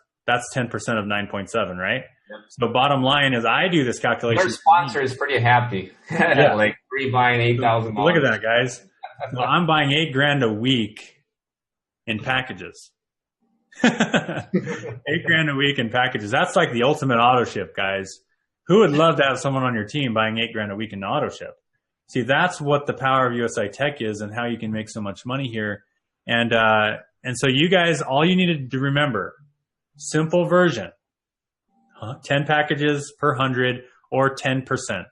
10% of 9.7, right? Yep. So bottom line is I do this calculation. Your sponsor is pretty happy. Yeah. Like buying $8,000. Look at that, guys. So I'm buying $8,000 a week in packages. $8,000 a week in packages. That's like the ultimate auto ship, guys. Who would love to have someone on your team buying $8,000 a week in auto ship? See, that's what the power of USI-Tech is and how you can make so much money here. And so you guys, all you need to remember, simple version, 10 packages per 100 or 10%.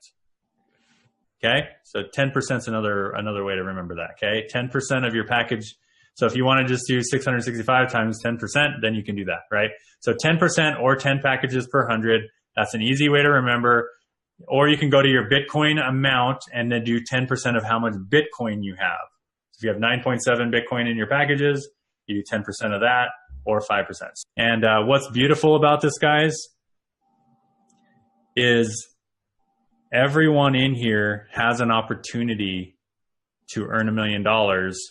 Okay. So 10% is another way to remember that. Okay. 10% of your package. So if you want to just do 665 times 10%, then you can do that, right? So 10% or 10 packages per 100. That's an easy way to remember. Or you can go to your Bitcoin amount and then do 10% of how much Bitcoin you have. So if you have 9.7 Bitcoin in your packages, you do 10% of that or 5%. And what's beautiful about this, guys, is everyone in here has an opportunity to earn $1 million,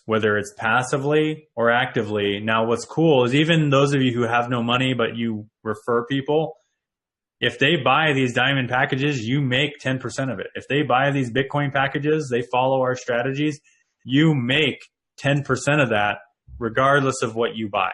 whether it's passively or actively. Now, what's cool is even those of you who have no money, but you refer people, if they buy these diamond packages, you make 10% of it. If they buy these Bitcoin packages, they follow our strategies, you make 10% of that regardless of what you buy.